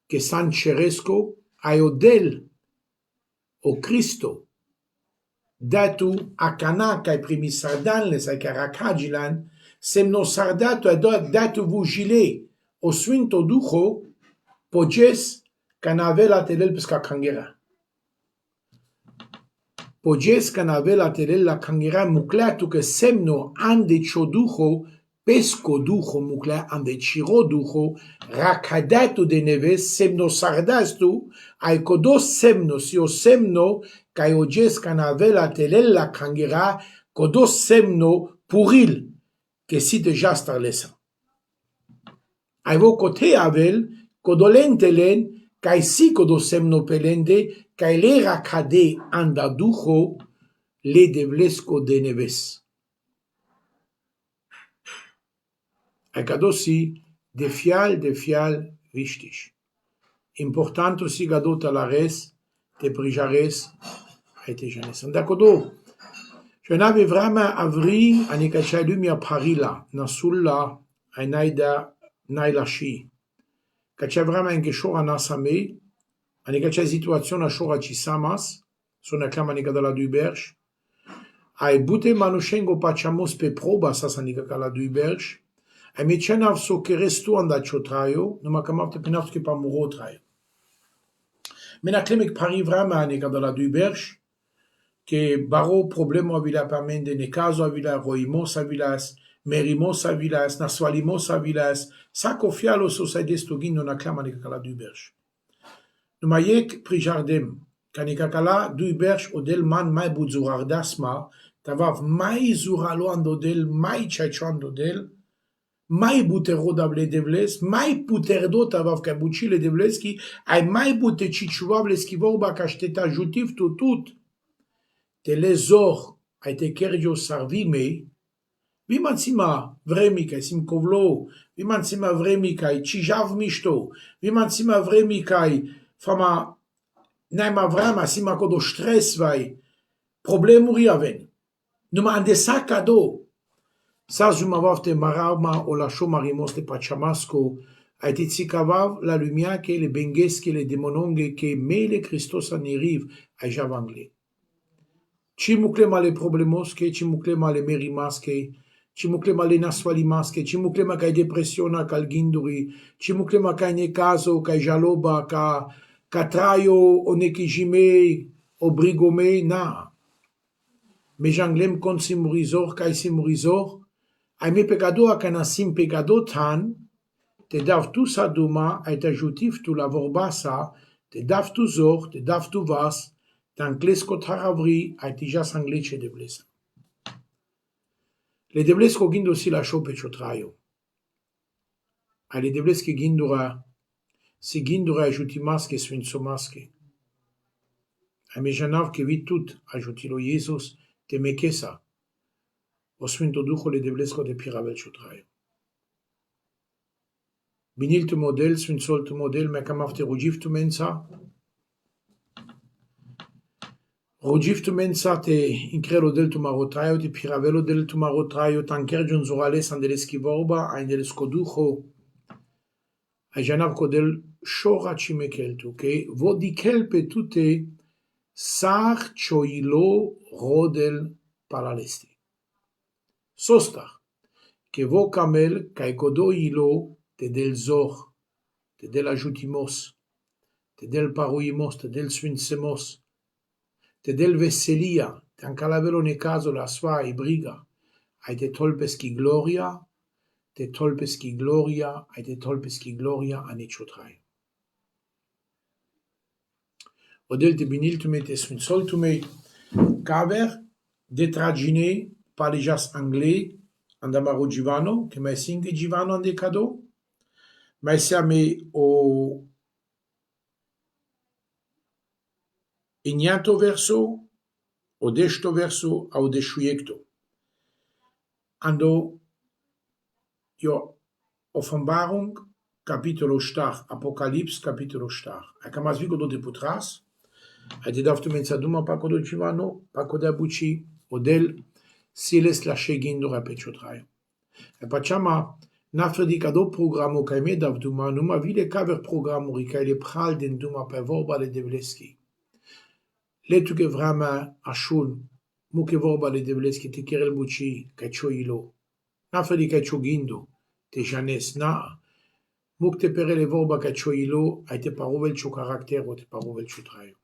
A: che san ceresco, ai odel, o Cristo, datu a cana cae primis sardan, le sai caracagilan, sem no sardato e datu vugile, o sfinto ducho, poges, canavela telel pesca cangera. Poges canavela telel la cangera mucleatu che semno ande cioducho, pesco ducho muclea ande ciro ducho, racadato de neves, semno sardastu, ai codos semno, si o semno, cae oges canavela telel la cangera, codos semno puril, che si deja starlesa. Ai vo cote avel, codolentelen, cae si codos semno pelende, cae le racade anda ducho, le devlesco de neves. Ai cadosi, de fial wichtig. Importanto si gadota la res, te prijares, aite janes. Anda codo, je n'ave vrama avri, anicacea lumia parila, na sulla, ai naida, naila shi. Cacea vrama en geshora nasame, anicacea situazione shora ci samas, sona clama nica dalla duiberge, ai bute manuscengo pachamos pe proba sas anica cala duiberge, ai mecenav so che restu anda ciotraio, numa camavte penav che pa muro traio. Mena clemic pari vrama anica dalla duiberge, che baro problemo avila permende ne caso avila roimos avilas, merimos avilas, naswalimos avilas, saco fialo sociedes togin non acclama anica cala duiberge. Numaiek prijardem, canica cala duiberge odel man mai buzurardasma, tavav mai zuralo andodel, mai cecio del, mai butero dable devles, mai puterdo tavav cabuci le devleski, ai mai bute ciciuvavleski vorba cașteta jutiv tutut, te lezor ai te kerjo sarvime, vimansima vremi kai simkovlo, vimansima vremi kai cijav misto, vimansima vremi kai fama naima vrama sima kodo stres vai, problemuri aven. Numa ande sakado, sa zumavavte marama o la shomarimos de pachamasco, aite tsikavav la lumia ke le bengeske le demononge ke mele Christos aniriv ai javangle. Cimuclema le problemosche, cimuclema le merimasche, cimuclema le naswalimasche, cimuclema kai depressiona cal ginduri, cimuclema kai ne caso, kai jaloba, ka traio o nekijime, o brigome, na. Me janglem kon simurizor, kai simurizor, ai me pecado a canasim pecado tan, te dav tu saduma, ai te ajutif tu la vorbasa, te dav tu zor, te dav tu vas, Tanclesco taravri a tija sanglice deblesa. Le deblesco gindo si la chope ciotraio. A le deblesche gindura si gindura ajutimasche sfinsomasche. A me janav che vit tut ajutilo Jesus te mekesa. O sfinto ducho le deblesco de piravel ciotraio. Binil tu model, sfinsol tu model, me camafte rugiv tu mensa. Rogif tu mensate in crelo del tu marotraio, ti piravelo del tu marotraio, tanker giun zurales andeleski vorba, andelesko ducho, ai janav kodel shora chimekeltu, che vodi kelpe tute sar choilo rodel paralesti. Sostar, che vo kamel kai kodo ilo te del zor, te del ajutimos, te del paruimos, te del swinsemos, te del vesselia, te ancalavelo ne caso la sva e briga, ai te tolpeschi gloria, ai te tolpeschi gloria a neciotrai. Odel te biniltume te swinsoltume, caver, detragine, palijas anglais, andamaro givano, che mai singe givano ande cado, mai siame o ignato verso, o desto verso, au deshuiecto. Ando, jo, Offenbarung, capitolo star, Apocalypse, capitolo star. A camas vico do deputras, a te daftu mensaduma paco do givano, paco da buci, odel, siles la shegindo rapeciotraio. E pachama, nafredi cado programo kai me davduma, numa vile caver programo ricai le pral den duma per vorba le devleski. Letu che vrama ashun, mu che vorba le devleski te kerel buci, kai choilo. Nafredi kai chogindo, te janes na, muk te pere le vorba kai choilo, ai te parovel cho karakter o te parovel cho traio.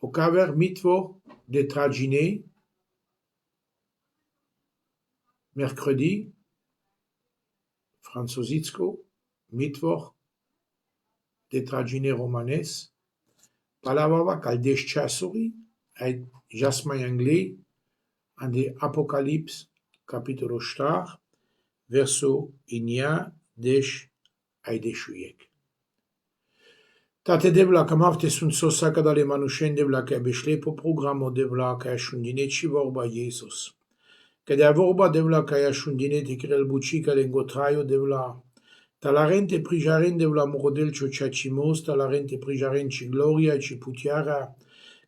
A: O caver mitvo de tragine, mercredi, Franzositsko, Mittwoch, de tragine romanes, palavava caldesh chasori, et jasmai anglais, an de Apocalypse, capitolo star, verso inia desh aideshuyek. Tate devla kamavte sun sosaka dale manushen devla ke beshlepo programo devla ke shundine chivorba Jesus. Che de avorba devla ke shundine te kirel buchika lengotraio devla talarente prijaren devla morodel chochachimos, talarente prijaren chi gloria chi putiara,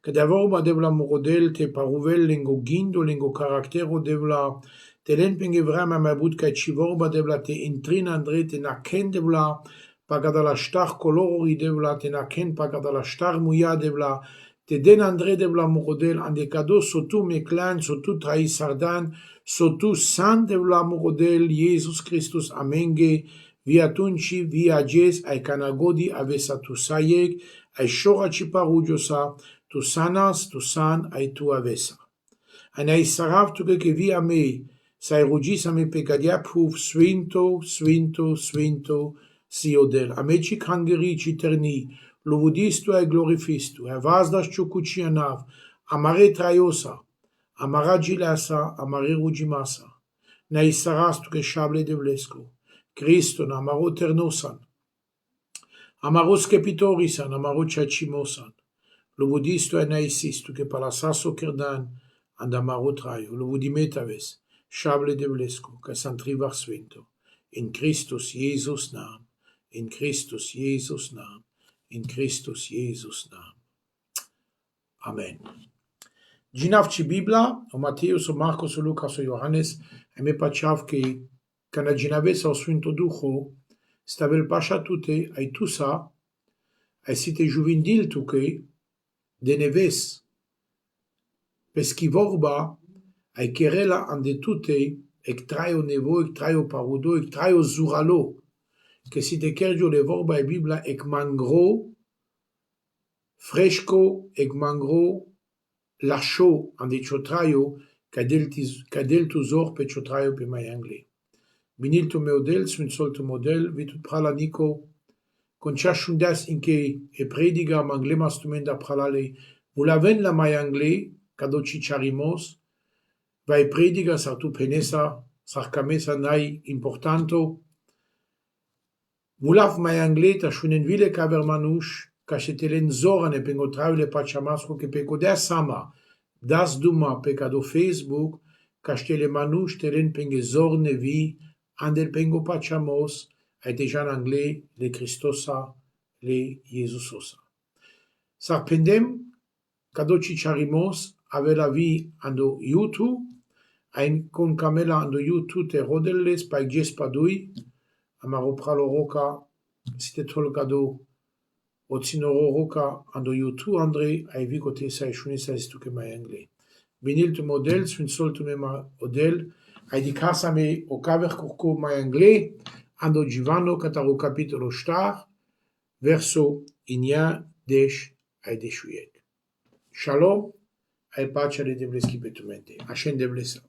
A: che de avorba devla morodel te paruvel lengo gindo lengo karaktero devla te lenpenge vrama mabut kai chivorba devla te intrin andre te naken devla pagada la star colori devla te naken pagada la star muya devla te den andre devla morodel ande kado sotu meklan sotu trai sardan sotu san devla morodel Jesus Christus amenge via tunci via jes ai kanagodi avesa tu sayek ai shora chiparudiosa tu sanas tu san ai tu avesa anai sarav tu che via me sai rugis ame pecadia puf swinto si odel ameci kangeri citerni lovudistu e glorifistu e vazdas chukuchi anav amare traiosa amara gilasa amare rugimasa nai sarastu che shable de vlesco Cristo na amaro ternosan amaro skepitorisan amaro chachimosan lovudistu e naisistu che palasaso kerdan and amaro traio lovudimetaves shable de vlesco che santrivar swinto in Christus Jesus nam in Christus Jesus nam, in Christus Jesus nam. Amen. Ginavci Bibla, o Mateus, o Marcos, o Lucas, o Iohannes, e me pachav che cana ginavesa o Sfinto Duho, stavel pasha tute, ai tusa, ai site juvindil tuke, de neves, peschi vorba, ai kerela ande tute, ec traio nevo, ec traio parudo, ec traio zuralo, che si te kergio le vorba e Bibla ec mangro, fresco ec mangro, lascio ande ciotraio, cadel tuzor pe ciotraio pe mai angle. Binil tu model, sunt soltu model, vitut prala nico, con ciasciundas inche e prediga manglemas tumenda pralale, vulaven la mai angle, cado cicciarimos, vai prediga sartu penesa, sarcamesa nai importanto, Vulav mai anglais ta shunen vile kaver manush, ka shetelen zoran e pengo traule pachamasco ke peko der sama, das duma pecado Facebook, ka shtele manush telen penge zorne vi, andel pengo pachamos, a deja en anglais, le Christosa, le Jesusosa. Sarpendem, Cado Cicharimos ave la vi ando YouTube, ein con Camela ando YouTube te rodelles pa Gespadui, amaro pralo roca, site tol cado, Otsinoro roca ando YouTube André, ai vi cote sa shune sa istuke mai anglais. Vinil tu model, sun sol tu me model, ai di casa me o caver curco mai anglais, ando Givano cataro capitolo star, verso inia desh ai deshuiek. Shalom, ai pace alle devleski petumente. Hashem devlesa.